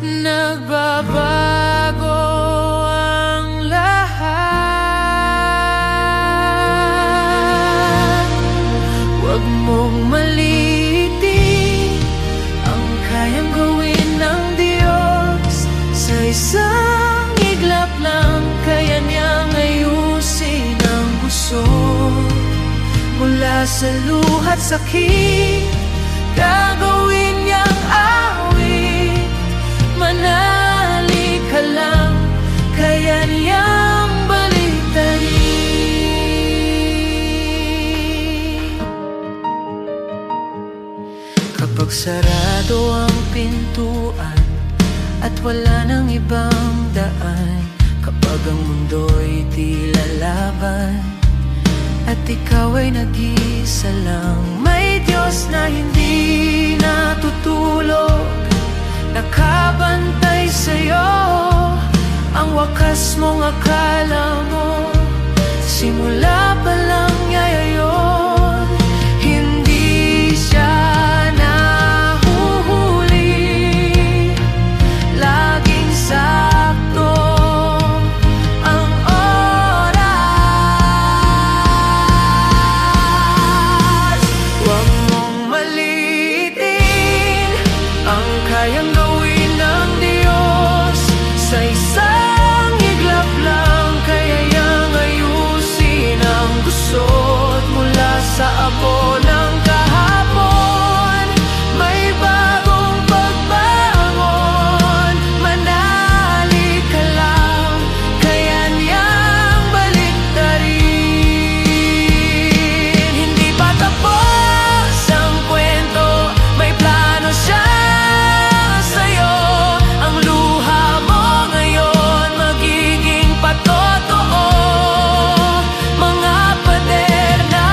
nagbabago ang lahat. Huwag mong maliitin ang kayang gawin ng Diyos. Sa isang iglap lang, kaya niyang ayusin ang gusot. Mula sa luha't sakit, gagawin niyang awit. Manali ka lang, kaya niyang baliktarin. Kapag sarado ang pintuan at wala nang ibang daan, kapag ang mundo'y di lalaban at ikaw ay nag-iisa lang, may Diyos na hindi natutulog, nakabantay sa'yo. Ang wakas mong akala mo, simula pa lang niya yun. Hindi siya nahuhuli, laging sakto ang oras. Huwag mong maliitin ang kayang gawin ng Diyos. Sa isang iglap lang, kaya niyang ayusin ang gusot. Mula sa abo ng kahapon, may bagong pagbangon. Manali ka lang, kaya niyang baliktarin. Hindi pa tapos ang kwento, may plano siya sa'yo. Ang luha mo ngayon magiging patotoo. Mga pader na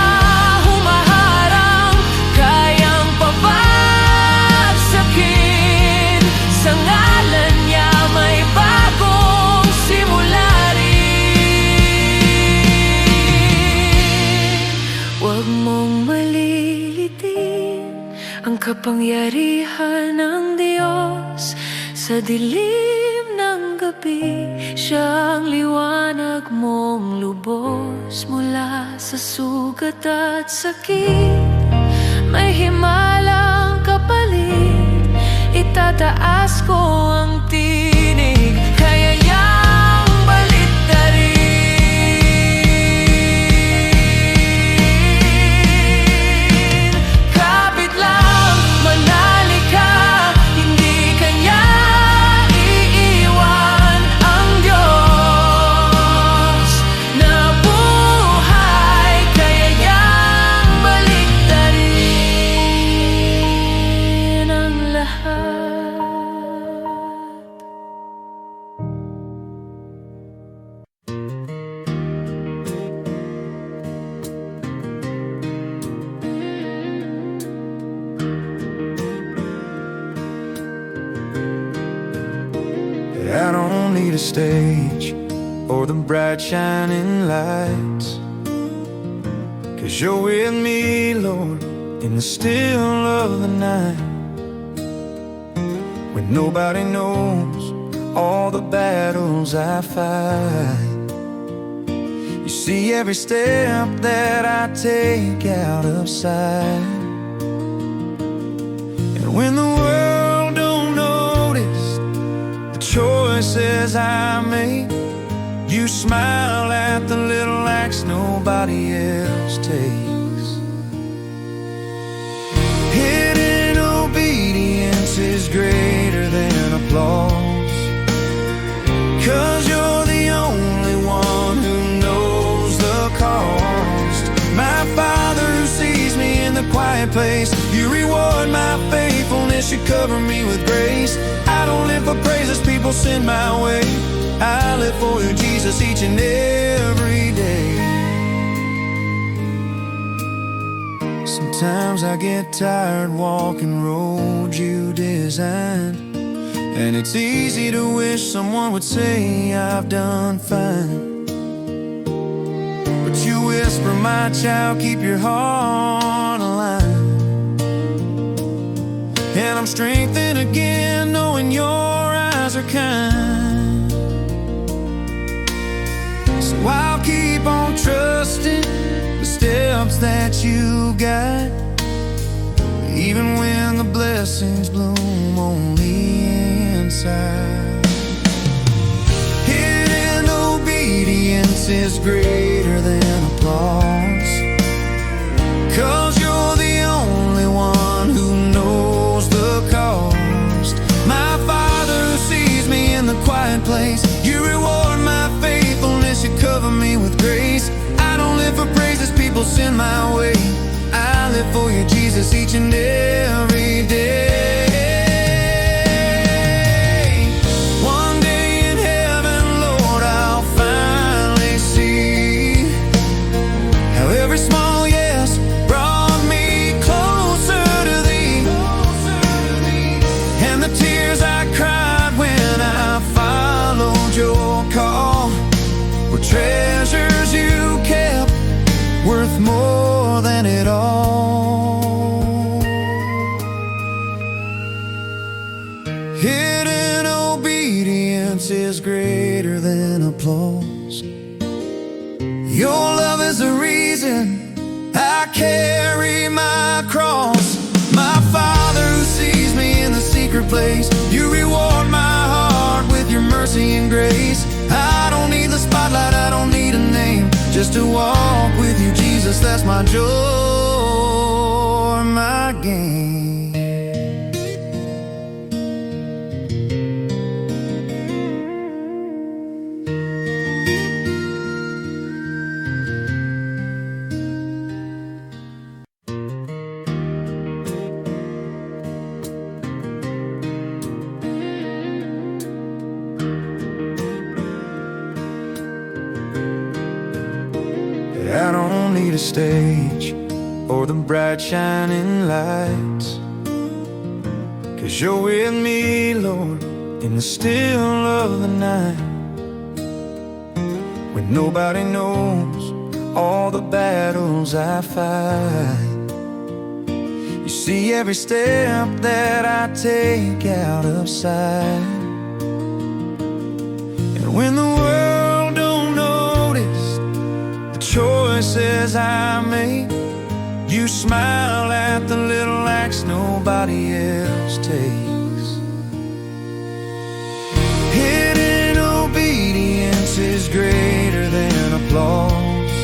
humaharang, kayang pabagsakin. Sa ngalan niya may bagong simula rin. Huwag mong malilitin ang kapangyarihan ng Diyos. Sa dilim ng gabi, siya ang liwanag mong lubos. Mula sa sugat at sakit, may himalang kapalit. Itataas ko ang tinig, kaya niyang baliktarin. Kapit lang, manali ka, hindi ka niya iiwan. Ang Diyos na buhay, kaya niyang baliktarin. a stage or the bright shining lights, 'cause you're with me, Lord, in the still of the night, when nobody knows all the battles I fight. You see every step that I take out of sight, and when the world don't notice the choices I make, you smile at the little acts nobody else takes. Hidden obedience is greater than applause, 'cause you're the only one who knows the cost. My Father who sees me in the quiet place, you reward my faithfulness, you cover me with grace. I don't live for praises people send my way, I live for you, Jesus, each and every day. Sometimes I get tired walking roads you designed, and it's easy to wish someone would say I've done fine. But you whisper, my child, keep your heart aligned. And I'm strengthened again knowing your eyes are kind. So I'll keep on trusting the steps that you guide, even when the blessings bloom only inside. Hidden obedience is greater than applause, 'cause you're the only one who knows the cost. My Father who sees me in the quiet place, you reward my faithfulness, you cover me with grace. I don't live for praises people send my way, I live for you, Jesus, each and every day. Treasures you kept, worth more than it all. Hidden obedience is greater than applause. Your love is the reason I carry my cross. My Father who sees me in the secret place, you reward my heart with your mercy and grace. I don't need the spotlight, I don't need a name, just to walk with you, Jesus, that's my joy, my gain. I don't need a stage or the bright shining lights, 'cause you're with me, Lord, in the still of the night, when nobody knows all the battles I fight. You see every step that I take out of sight, and when the world don't notice the choices I make, you smile at the little acts nobody else takes. Hidden obedience is greater than applause,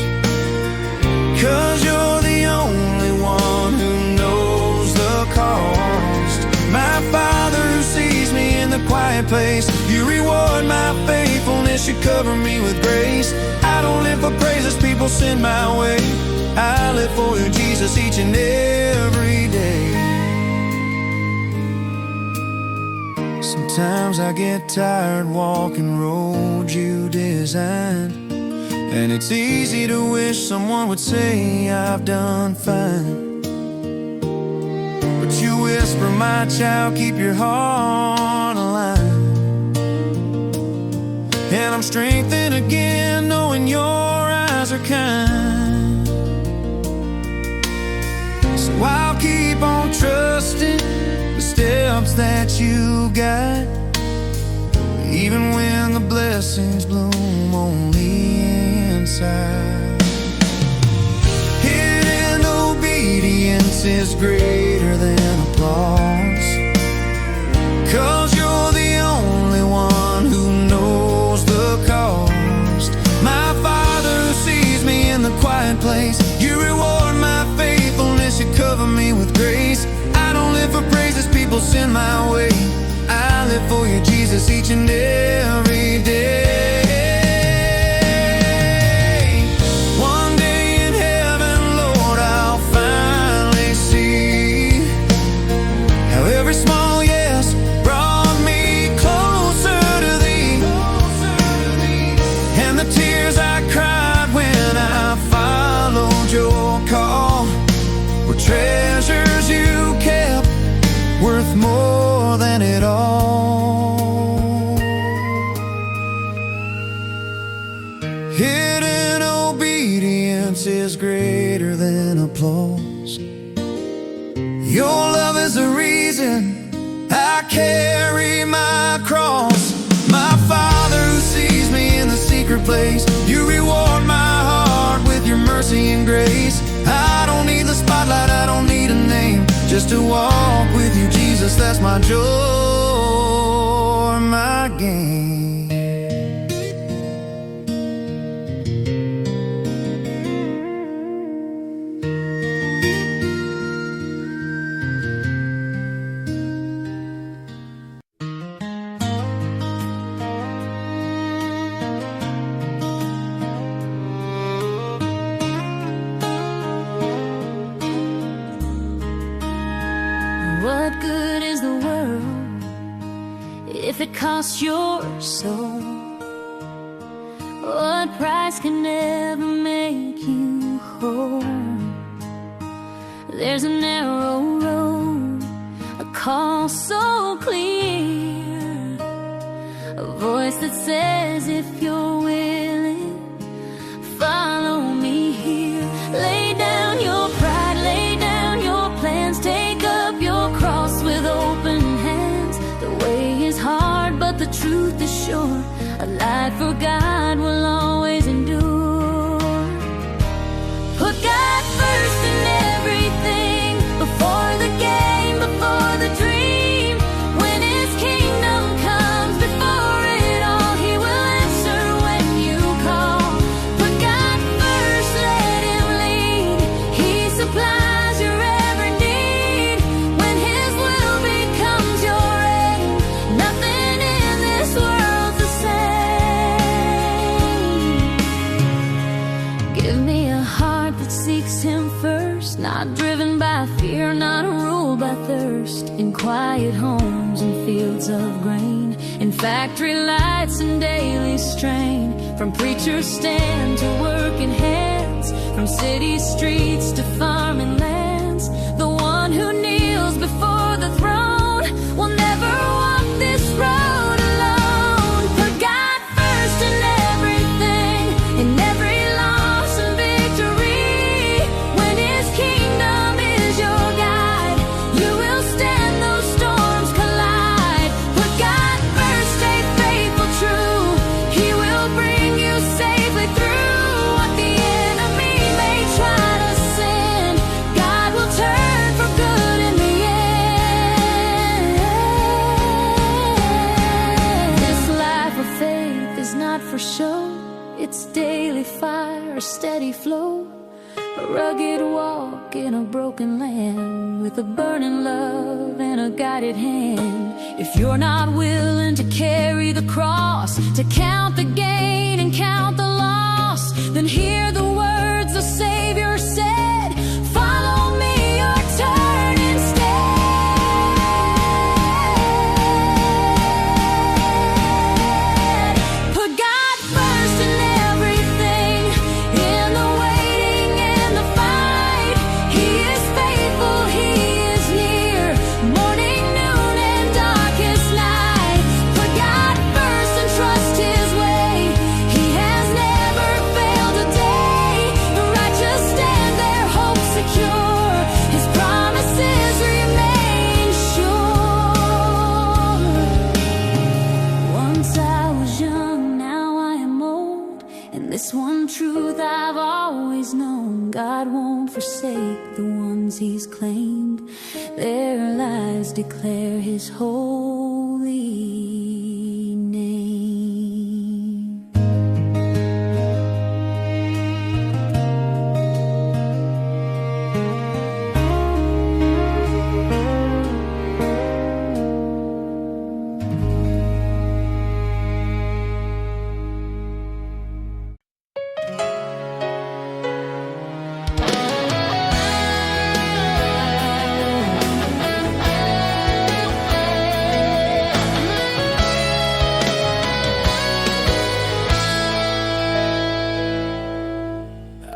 'cause you're the only one who knows the cost. My Father who sees me in the quiet place, you reward my faithfulness, you cover me with grace. I don't live for praises people send my way, I live for you, Jesus, each and every day. Sometimes I get tired walking roads you designed, and it's easy to wish someone would say I've done fine. But you whisper, my child, keep your heart aligned. And I'm strengthened again, knowing your eyes are kind. So I'll keep on trusting the steps that you guide, even when the blessings bloom on the inside. Hidden obedience is greater than applause, 'cause you're the only one who knows the cost. My Father who sees me in the quiet place, you reward my faithfulness, you cover me with grace. I don't live for praises people send my way, I live for you, Jesus, each and every day. One day in heaven, Lord, I'll finally see how every small yes brought me closer to thee. And the tears I cried when I followed your call were treasures you kept, worth more than it all. Hidden obedience is greater than applause. Your love is the reason I carry my cross. My Father who sees me in the secret place, you reward my heart with your mercy and grace. I don't need the spotlight, I don't need a name, just to walk with you, Jesus, that's my joy, my gain. What good is the world if it costs your soul? What price can never make you whole? There's a narrow road, a call so clear, a voice that says if you're willing, follow me here. Lay down your pride, lay down your plans, take up your cross with open hands. The way is hard, but the truth is sure. A life for God will always endure. Put God first in everything, before the game, before the dream. When His kingdom comes before it all, He will answer when you call. Put God first, let Him lead. He supplies your every need. When His will becomes your aim, nothing in this world's the same. Give me a heart that seeks Him first, not driven by fear, not ruled by thirst. In quiet homes and fields of grain, in factory lights and daily strain, from preacher's stand to working hands, from city streets to farming lands. The one who kneels before the throne will never walk this road alone. Put God first in everything, in every loss and victory. When His kingdom is your guide, you will stand those storms collide. Put God first, stay faithful, true. He will bring you safely through what the enemy may try to send. God will turn for good in the end. This life of faith is not for show. It's daily fire, a steady flow, a rugged walk in a broken land, with a burning love and a guided hand. If you're not willing to carry the cross, to count the gain and count the loss, then hear the words the Savior said, follow me or turn instead. Put God first in everything, in the waiting and the fight. He is faithful, He is near, morning, noon, and darkest night. Put God first and trust His way. one truth I've always known: God won't forsake the ones He's claimed. Their lives declare His holy name.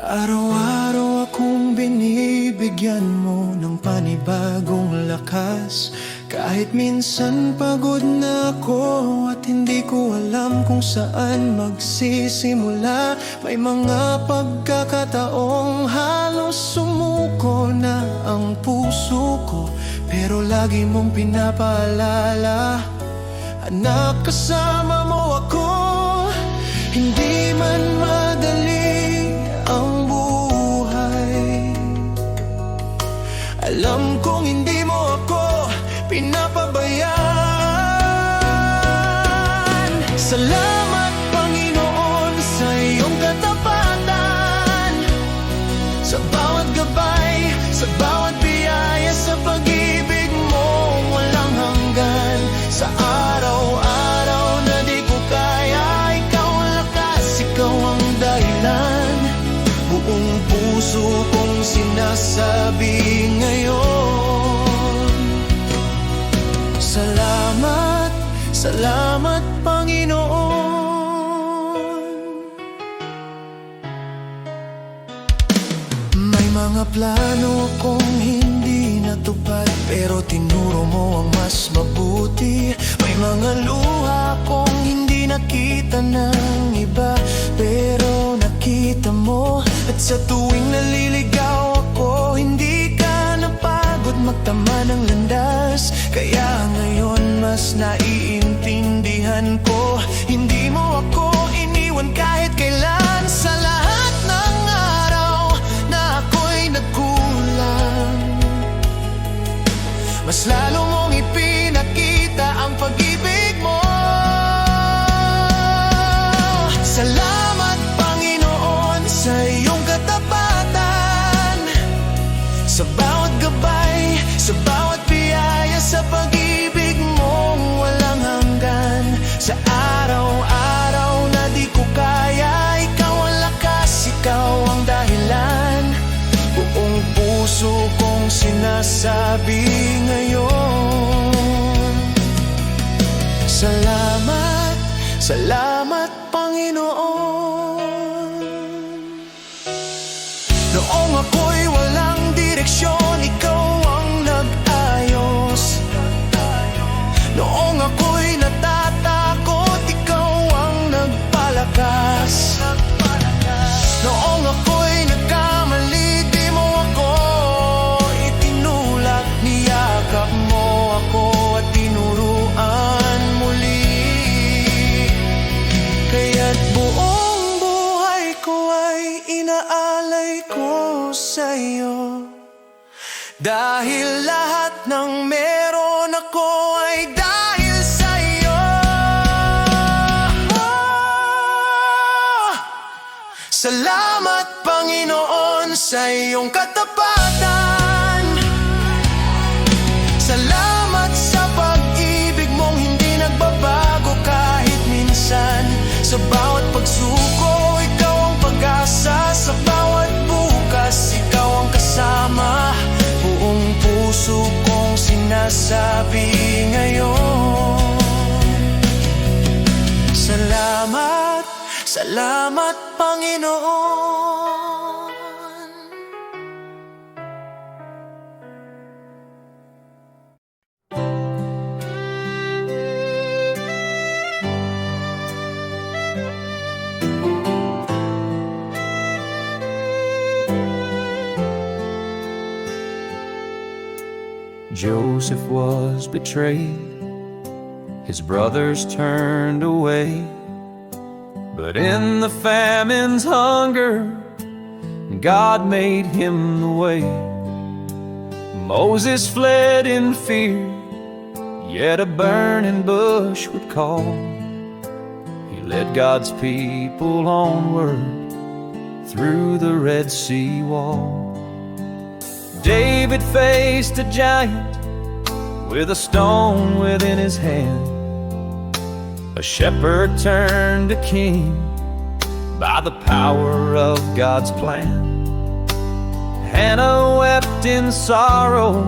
Araw-araw akong binibigyan mo ng panibagong lakas. Kahit minsan pagod na ako at hindi ko alam kung saan magsisimula. May mga pagkakataong halos sumuko na ang puso ko, pero lagi mong pinapaalala, anak, kasama mo ako. Hindi man madali ang buhay, alam kong hindi mo ako pinapabayaan. Salamat, Panginoon, sa iyong katapatan, sa bawat gabay, sa bawat biyaya, sa pag-ibig mo walang hanggan. Sa araw-araw na di ko kaya, ikaw ang lakas, ikaw ang dahilan. Buong puso kong sinasabi ngayon, salamat, salamat, Panginoon. May mga plano akong hindi natupad, pero tinuro mo ang mas mabuti. May mga luha akong hindi nakita ng iba, pero nakita mo. At sa tuwing naliligaw ako, hindi ka napagod magtama ng landas. Kaya ngayon mas naiintindihan ko, hindi mo ako iniwan kahit kailan. Sa lahat ng araw na ako'y nagkulang, mas lalo mong ipinakita ang pag-ibig mo. Salamat, Panginoon, sa iyong katapatan, sa bawat gabay, sa bawat biyaya, sa pag-ibig mong walang hanggan. Sa araw-araw na di ko kaya, ikaw ang lakas, ikaw ang dahilan. Buong puso kong sinasabi ngayon, salamat, salamat, Panginoon. Noong ako'y walang direksyon, ikaw ang nag-ayos. Noong ako'y natatakot, ikaw ang nagpalakas. Noong ako'y nagkamali, di mo ako itinulak. Niyakap mo ako at tinuruan muli. Kaya't buong buhay ko ay inaalay ko sa'yo, dahil lahat ng meron ako ay dahil sa'yo. Salamat, Panginoon, sa iyong katapatan. Salamat sa pag-ibig mong hindi nagbabago kahit minsan. Sa bawat pagsuko, ikaw ang pag-asa. Sa bawat bukas, ikaw ang kasama. Buong puso kong sinasabi ngayon, salamat, salamat, Panginoon. Joseph was betrayed, his brothers turned away, But in the famine's hunger, God made him the way. Moses fled in fear, yet a burning bush would call. He led God's people onward through the Red Sea wall. David faced a giant with a stone within his hand. A shepherd turned to king by the power of God's plan. Hannah wept in sorrow,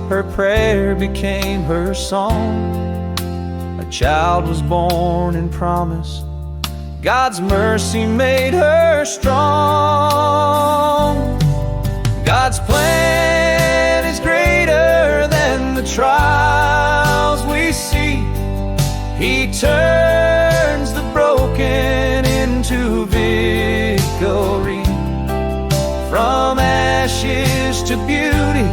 her prayer became her song. A child was born in promise, God's mercy made her strong. God's plan is greater than the trials we see. He turns the broken into victory. From ashes to beauty,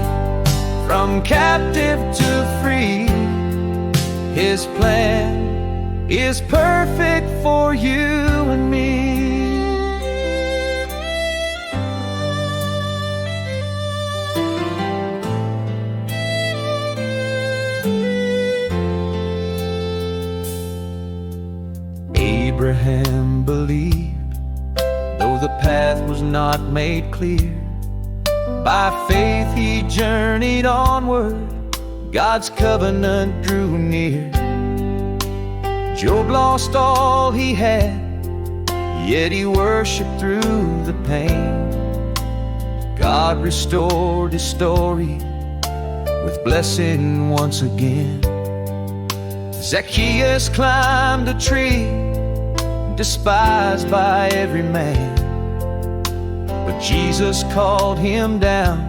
from captive to free, His plan is perfect for you and me. Abraham believed, though the path was not made clear. By faith he journeyed onward, God's covenant drew near. Job lost all he had, yet he worshiped through the pain. God restored his story with blessing once again. Zacchaeus climbed a tree, despised by every man, but Jesus called him down.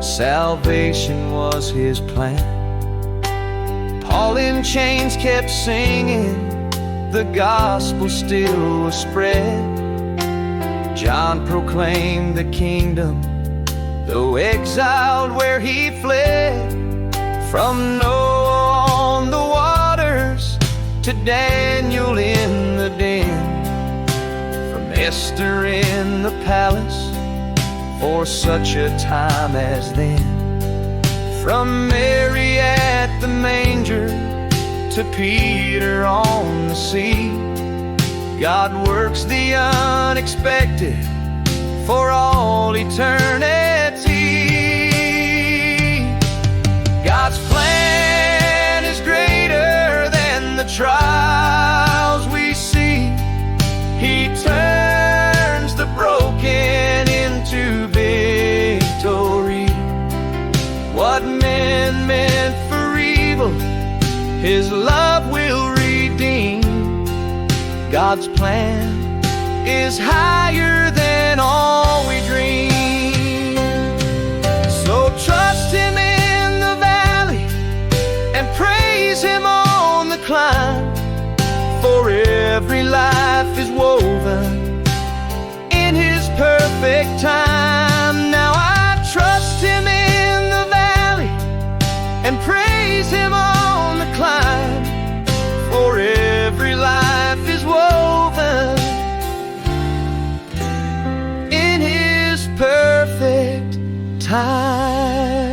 Salvation was his plan. Paul in chains kept singing, the gospel still was spread. John proclaimed the kingdom, though exiled where he fled. From Noah on the waters to Daniel in the den, from Esther in the palace for such a time as then. From Mary at the manger to Peter on the sea, God works the unexpected for all eternity. God's plan is greater than the trials we see. He turns the broken into victory. What men meant for evil, His love will redeem. God's plan is higher than all we dream. So trust Him in the valley and praise Him on the climb, for every life is woven in His perfect time. Now I trust Him in the valley and praise Him on the climb, for every life is woven in His perfect time.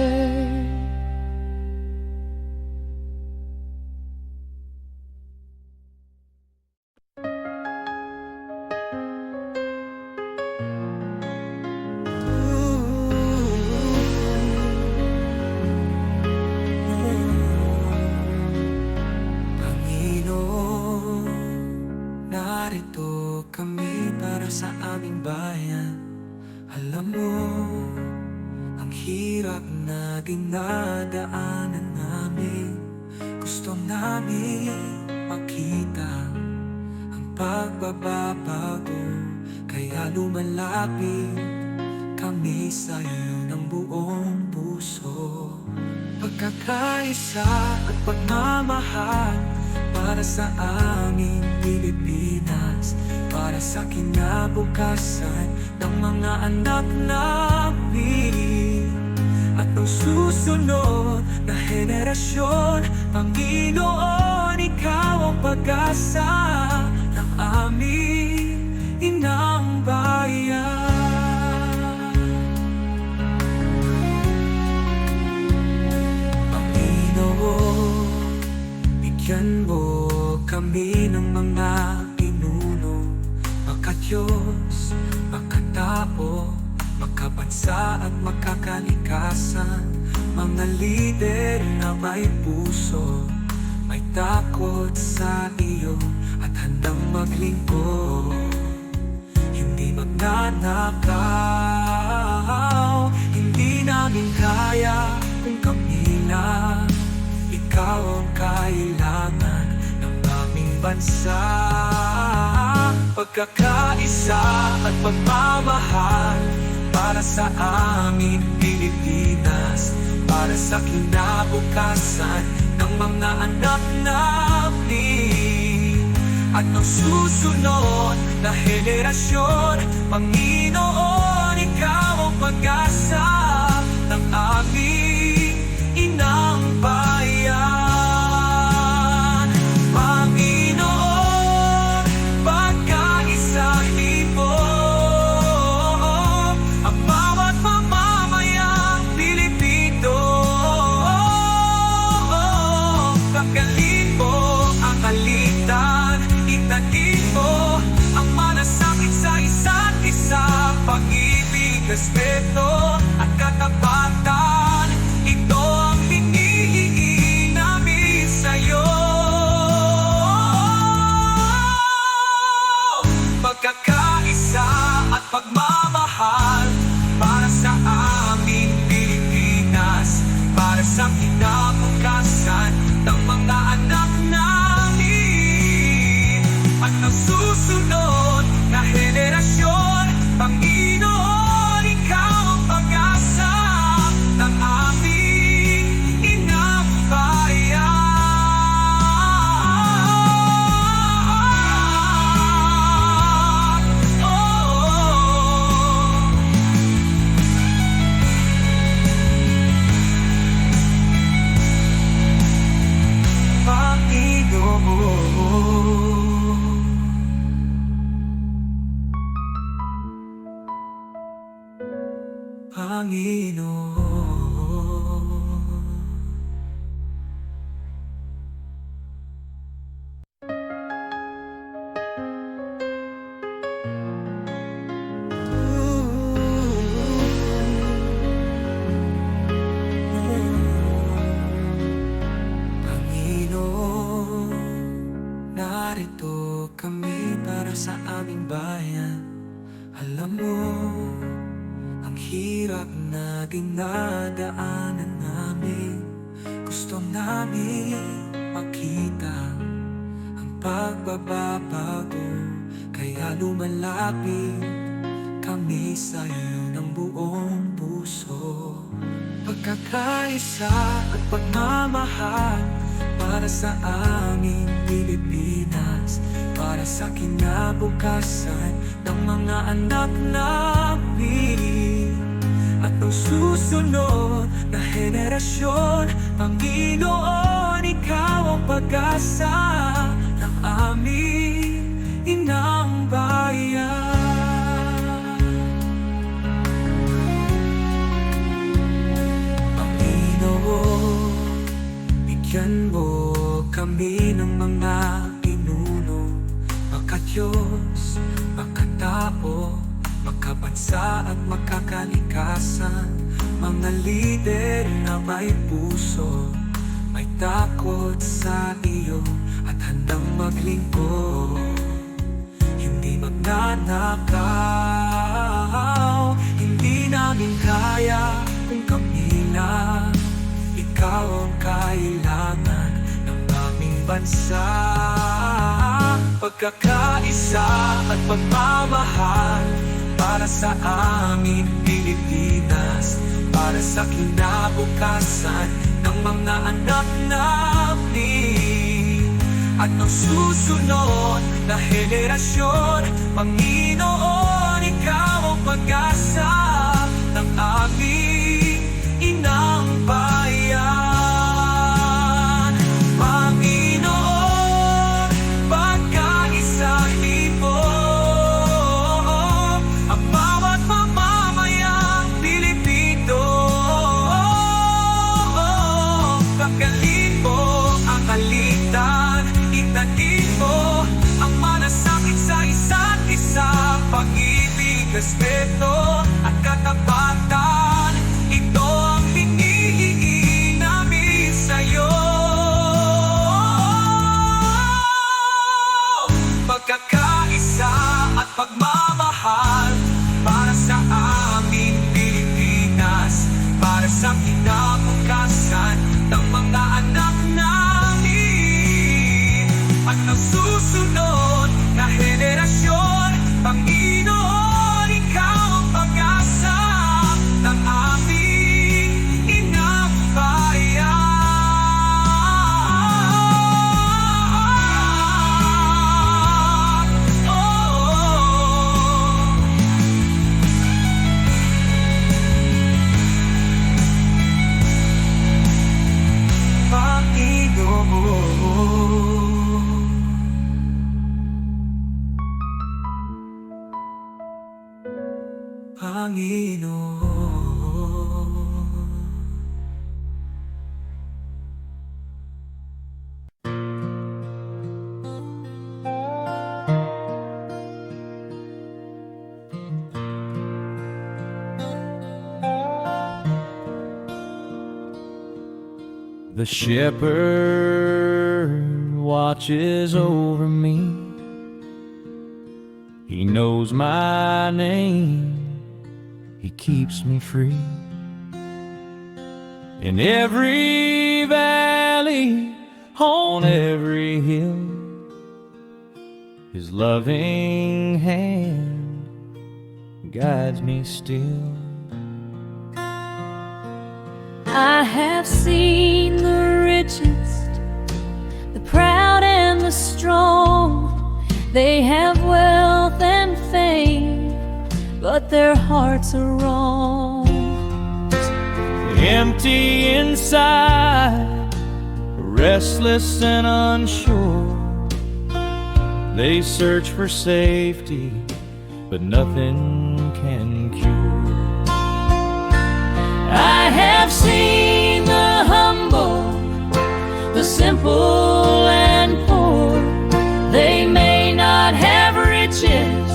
Narito kami para sa aming bayan. Alam mo, ang hirap na dinadaanan namin. Gusto namin makita ang pagbabago, kaya lumalapit kami sa iyo ng buong puso. Pagkakaisa at pagmamahal para sa aming Pilipinas, para sa kinabukasan ng mga anak namin at ng susunod na henerasyon. Panginoon, Ikaw ang pag-asa ng aming aming inang bayan. Panginoon, bigyan mo kami ng mga pinuno, makadiyos, makatao, makabansa at makakalikasan, mga lider na may puso, may takot sa iyo at handang maglingkod, hindi magnanakaw. Hindi namin kaya kung kami lang, ikaw ang kailangan ng aming bansa. Pagkakaisa at pagmamahal para sa amin Pilipinas, para sa kinabukasan ng mga anak namin at ng susunod na henerasyon. Panginoon, ikaw ang pag-asa ng aming inang bayan. Panginoon, pagkaisahin mo ang bawat mamamayang Pilipino. Pagkalin mo ang alitan, itanin mo ang malasakit sa isa't isa. Pag-ibig, respeto at katapatan, ito ang hinihingi namin sa'yo. Pagkakaisa at pagmamahal para sa aming Pilipinas, para sa kinabukasan ng mga anak namin at ng susunod na henerasyon. Panginoon, ikaw ang pag-asa ng aming inang bayan. Panginoon. Panginoon, narito kami para sa aming bayan. Alam mo ang hirap na dinadaanan namin. Gusto namin makita ang pagbabago, kaya lumalapit kami sa iyo ng buong puso. Pagkakaisa at pagmamahal para sa aming Pilipinas, para sa kinabukasan ng mga anak namin at ng susunod na henerasyon. Panginoon, ikaw ang pag-asa ng aming inang bayan. Panginoon, bigyan mo kami ng mga pinuno, makadiyos, makatao, makabansa at makakalikasan, mga lider na may puso, may takot sa iyo at handang maglingkod, hindi magnanakaw. Hindi namin kaya kung kami lang, ikaw ang kailangan ng aming bansa. Pagkakaisa at pagmamahal para sa amin Pilipinas, para sa kinabukasan ng mga anak namin at ng susunod na henerasyon. Panginoon, ikaw ang pag-asa ng aming inang bayan. Panginoon, pagkaisahin mo pag-ibig, respeto at katapatan. Ito ang hinihingi namin sa'yo. Pagkakaisa at pagmamahal para sa aming Pilipinas, para sa kinabukasan ng mga anak namin at ng susunod na henerasyon. Panginoon, ikaw ang pag-asa ng aming inang bayan. Panginoon. The shepherd watches over me. He knows my name. He keeps me free. In every valley, on every hill, His loving hand guides me still. I have seen the richest, the proud and the strong. They have wealth and fame, but their hearts are wrong. Empty inside, restless and unsure. They search for safety, but nothing can cure. I have seen the humble, the simple and poor. They may not have riches,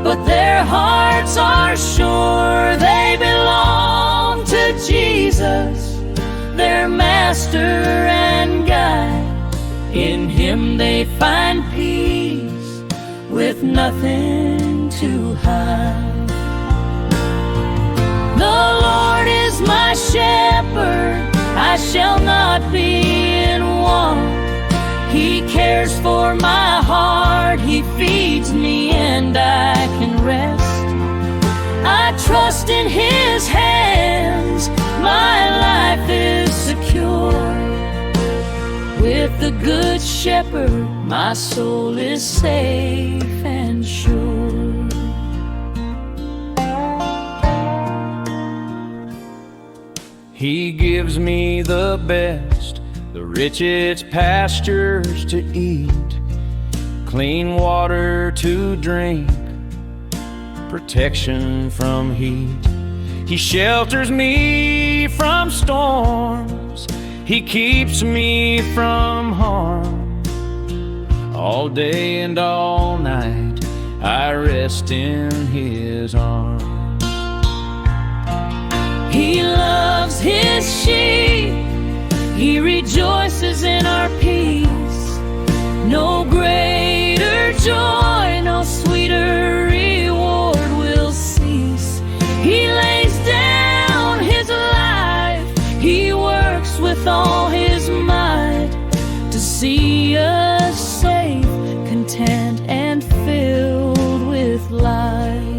but their hearts are sure. They belong to Jesus, their master and guide. In Him they find peace with nothing to hide. The Lord is my shepherd, I shall not be in want. He cares for my heart, He feeds me and I can rest. I trust in His hands, my life is secure. With the Good Shepherd, my soul is safe and sure. He gives me the best, the richest pastures to eat, clean water to drink, protection from heat. He shelters me from storms, He keeps me from harm. All day and all night I rest in His arms. He loves His sheep, He rejoices in our peace. No greater joy, no sweeter reward will cease. He lays down His life, He works with all His might to see us safe, content and filled with light.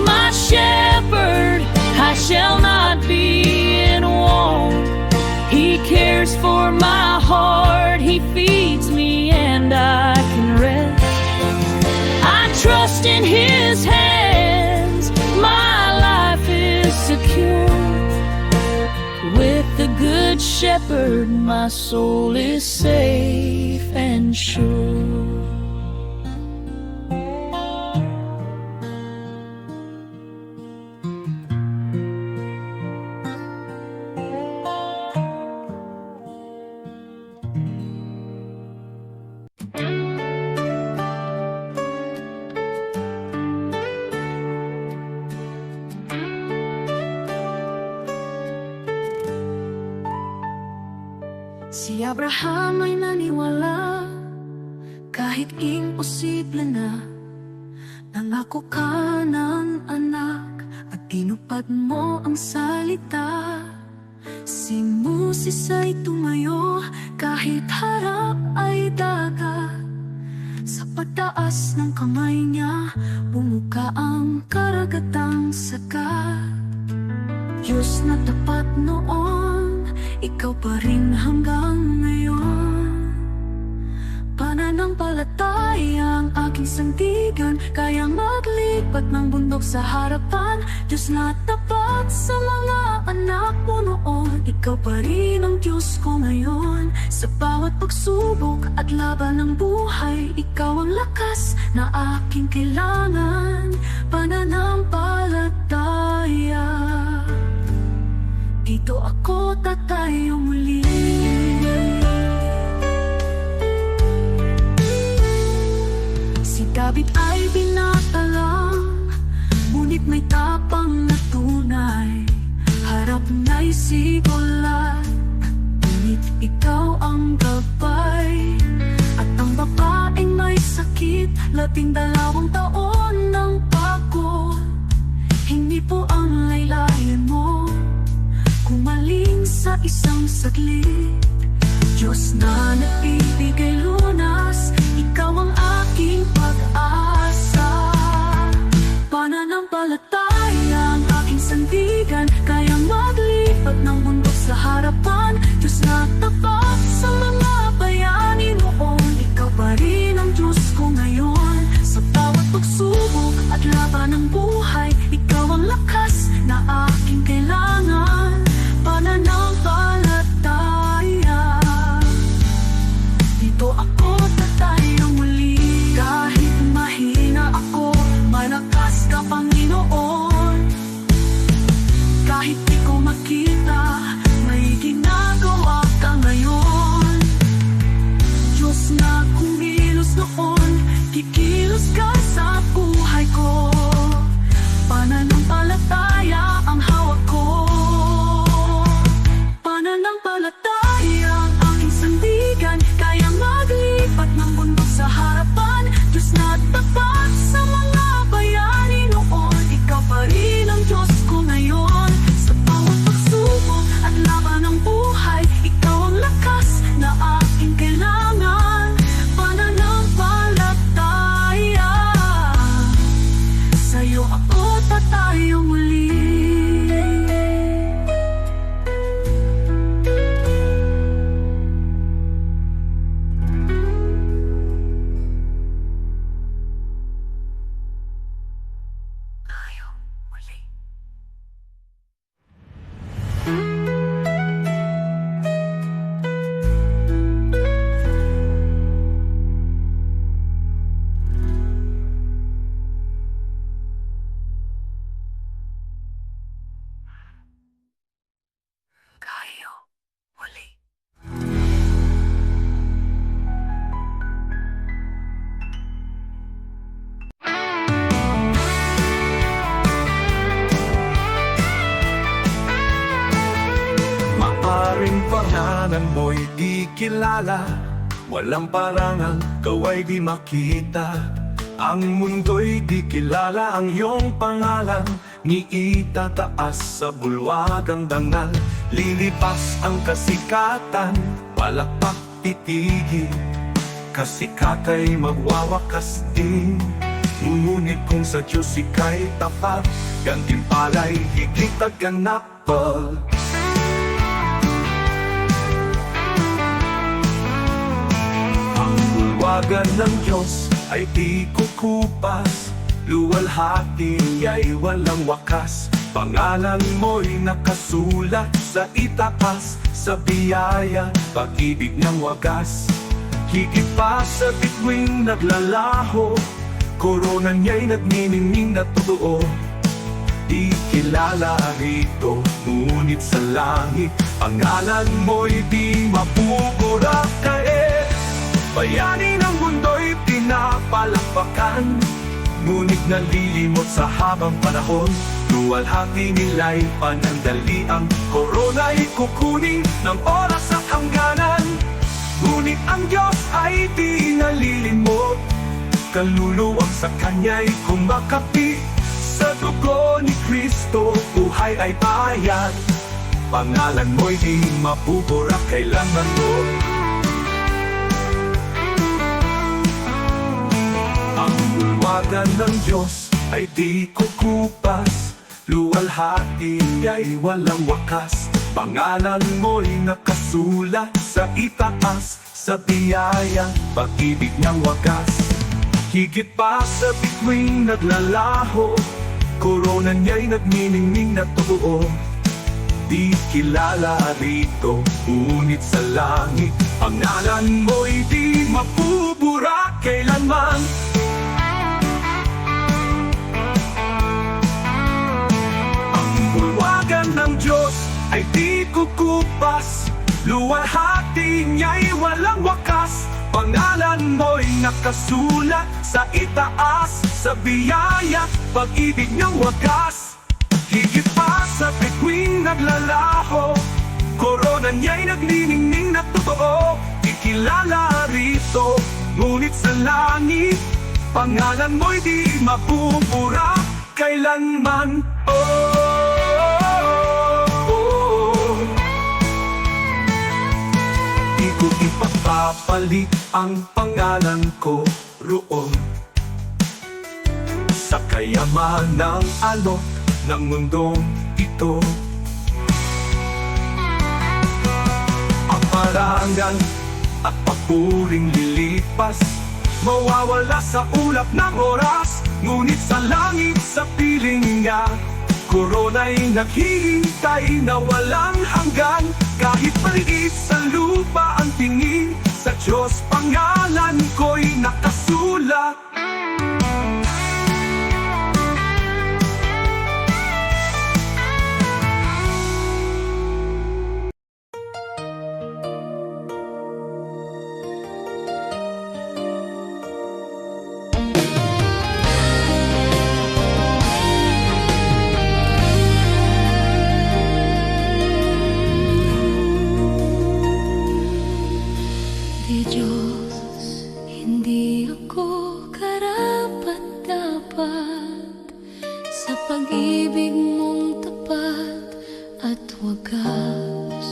My shepherd, I shall not be in want. He cares for my heart, He feeds me and I can rest. I trust in His hands, my life is secure. With the Good Shepherd, my soul is safe and sure. Si Abraham ay naniwala kahit imposible na. Nangako ka ng anak at tinupad mo ang salita. Si Moses ay tumayo kahit harap ay dagat. Sa pagtaas ng kamay niya, bumuka ang karagatang sagat. Diyos na tapat noon, ikaw pa rin hanggang ngayon. Pananampalataya ang aking sandigan, kayang maglipat ng bundok sa harapan. Diyos na tapat sa mga anak mo noon, ikaw pa rin ang Diyos ko ngayon. Sa bawat pagsubok at laban ng buhay, ikaw ang lakas na aking kailangan. Pananampalataya, dito ako tatayo muli. Si David ay binata lang, ngunit may tapang na tunay. Harap na'y si Goliath, ngunit ikaw ang gabay. At ang babaeng may sakit, 12 taon ng pagod. Hindi po ang laylayan mo kumaling sa isang saglit. Diyos na nagbibigay lunas, ikaw ang aking pag-asa. Pananampalataya ang aking sandigan, kayang maglipat ng bundok sa harapan. Diyos na tapat sa mga bayani noon, ikaw pa rin ang Diyos ko ngayon. Sa bawat pagsubok at laban ng buhay, ikaw ang lakas na aking kailangan. Pananampalataya, dito ako tatayo muli. Kahit mahina ako, malakas ka Panginoon. Kahit di ko makita, may ginagawa ka ngayon. Diyos na kumilos noon, kikilos ka sa buhay ko. Pananampalataya ang hawak ko. Pananampalataya ang aking sandigan, kayang maglipat ng bundok sa harapan. Diyos na tapat sa mga bayani noon, ikaw pa rin ang Diyos ko ngayon. Sa bawat pagsubok at laban ng buhay, ikaw ang lakas na aking kailangan. Pananampalataya, sa'yo ako tatayo muli. Maaring pangalan mo'y di kilala, walang parangal, kaway di makita. Ang mundo'y di kilala ang iyong pangalan, ni itataas sa bulwagang dangal. Lilipas ang kasikatan, palakpak titigil, kasikatay magwawakas din. Ngunit kung sa Diyos ika'y tapat, gantimpala'y higit at ganapal. Bulwagan ng Diyos ay di kukupas, luwalhati ay walang wakas. Pangalan mo'y nakasulat sa itaas, sa biyaya, pag-ibig ng wagas. Higit pa sa bituing naglalaho, korona niya'y nagniningning na totoo. Di kilala rito, ngunit sa langit, pangalan mo'y di mapupurakain. Bayani ng mundo'y pinapalakpakan, ngunit nalilimot sa habang panahon. Luwalhati nila'y panandali, ang korona'y kukunin ng oras at hangganan. Ngunit ang Diyos ay di nalilimot, kaluluwang sa Kanya'y kumakapi. Sa dugo ni Kristo, buhay ay bayan. Pangalan mo'y di mabubura kailanman mo. Ang bulwagan ng Diyos ay di kukupas, luwalhati ay walang wakas. Pangalan mo'y nakasulat sa itaas, sa biyaya, pag-ibig ng wagas. Higit pa sa bituing naglalaho, korona niya'y nagniningning na totoo. Di kilala rito, ngunit sa langit, pangalan mo'y di mabubura kailanman. Ang bulwagan ng Diyos ay di kukupas, luwalhati niya'y walang wakas. Pangalan mo'y nakasulat sa itaas, sa biyaya, pag-ibig ng wagas. Higit pa sa bituing naglalaho, korona niya'y nagniningning na totoo. Ikilala rito, ngunit sa langit, pangalan mo'y di mabubura kailanman. Di ko ipapapalit ang pangalan ko roon sa kayamanang alok ng mundong ito. Ang parangal at papuring lilipas, mawawala sa ulap ng oras. Ngunit sa langit, sa piling niya, korona'y naghihintay na walang hanggan. Kahit maliit sa lupa ang tingin, sa Diyos pangalan ko'y nakasulat. Di Diyos, hindi ako karapat-dapat sa pag-ibig mong tapat at wagas.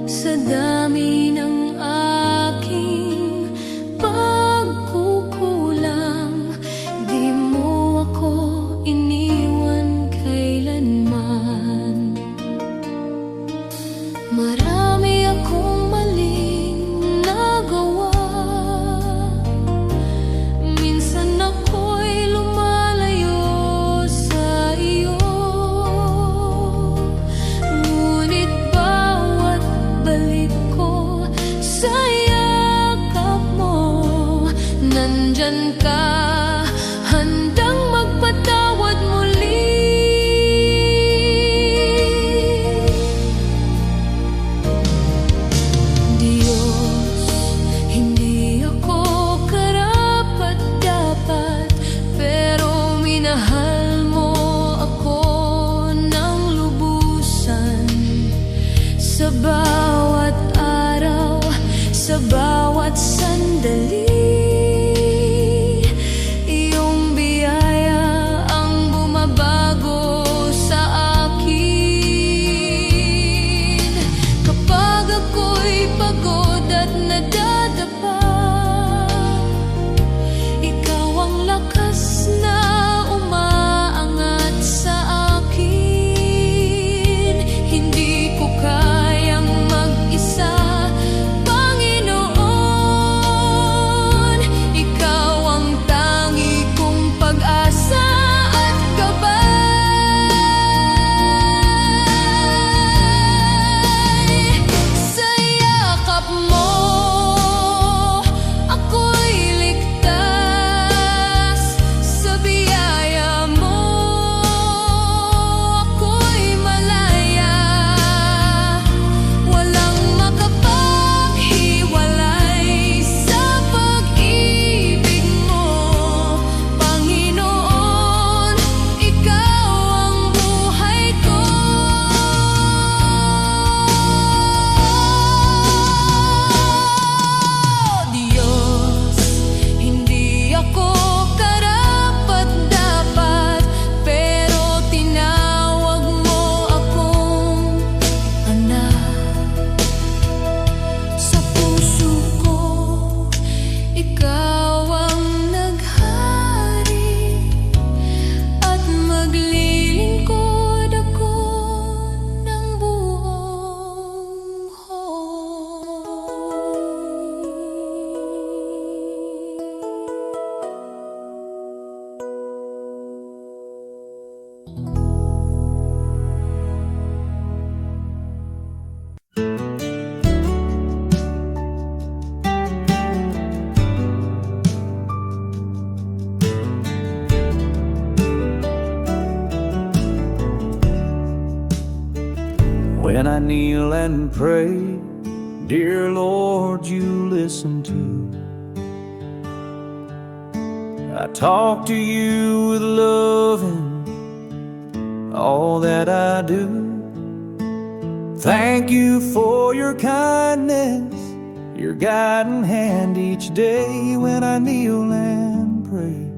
Sa dami ng aking pagkukulang, di mo ako iniwan kailanman. Marami akong maling nagawa, minsan ako'y lumalayo sa iyo. Ngunit bawat balik ko sa yakap mo, nandyan ka, handang magpatawad muli. Diyos, hindi ako karapat-dapat, pero minahal mo ako ng lubusan. Sa bawat araw, sa bawat sandali, I kneel and pray, dear Lord, you listen too. I talk to you with love in all that I do. Thank you for your kindness, your guiding hand each day. When I kneel and pray,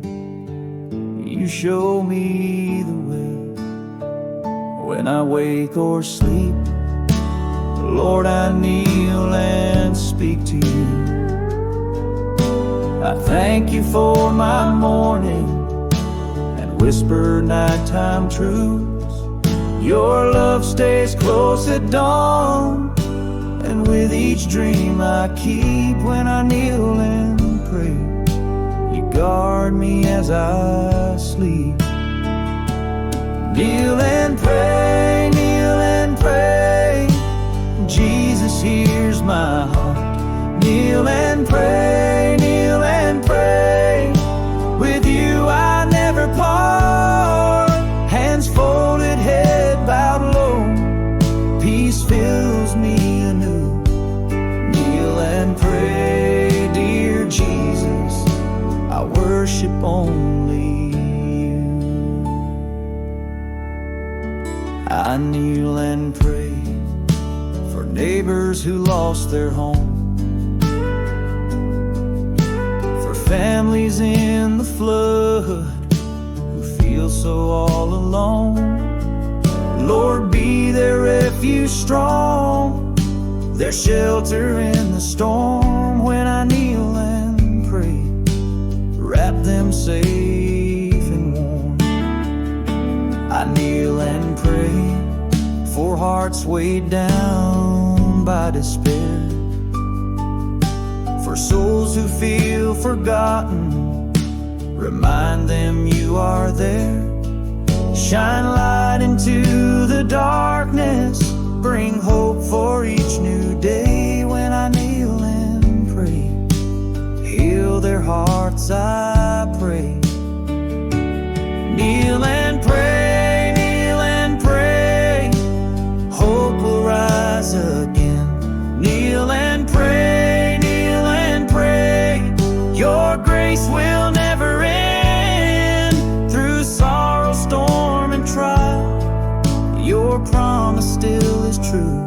you show me the way. When I wake or sleep, Lord, I kneel and speak to you. I thank you for my morning and whisper nighttime truths. Your love stays close at dawn, and with each dream I keep. When I kneel and pray, you guard me as I sleep. Kneel and pray, kneel and pray, Jesus hears my heart. Kneel and pray, kneel and pray, with you I never part. Hands folded, head bowed low, peace fills me anew. Kneel and pray, dear Jesus, I worship only you. I kneel and pray for neighbors who lost their home, for families in the flood who feel so all alone. Lord, be their refuge strong, their shelter in the storm. When I kneel and pray, wrap them safe and warm. I kneel and pray for hearts weighed down by despair, for souls who feel forgotten, remind them you are there. Shine light into the darkness, bring hope for each new day. When I kneel and pray, heal their hearts, I pray. Kneel and pray, kneel and pray, hope will rise again. Kneel and pray, kneel and pray, your grace will never end. Through sorrow, storm, and trial, your promise still is true.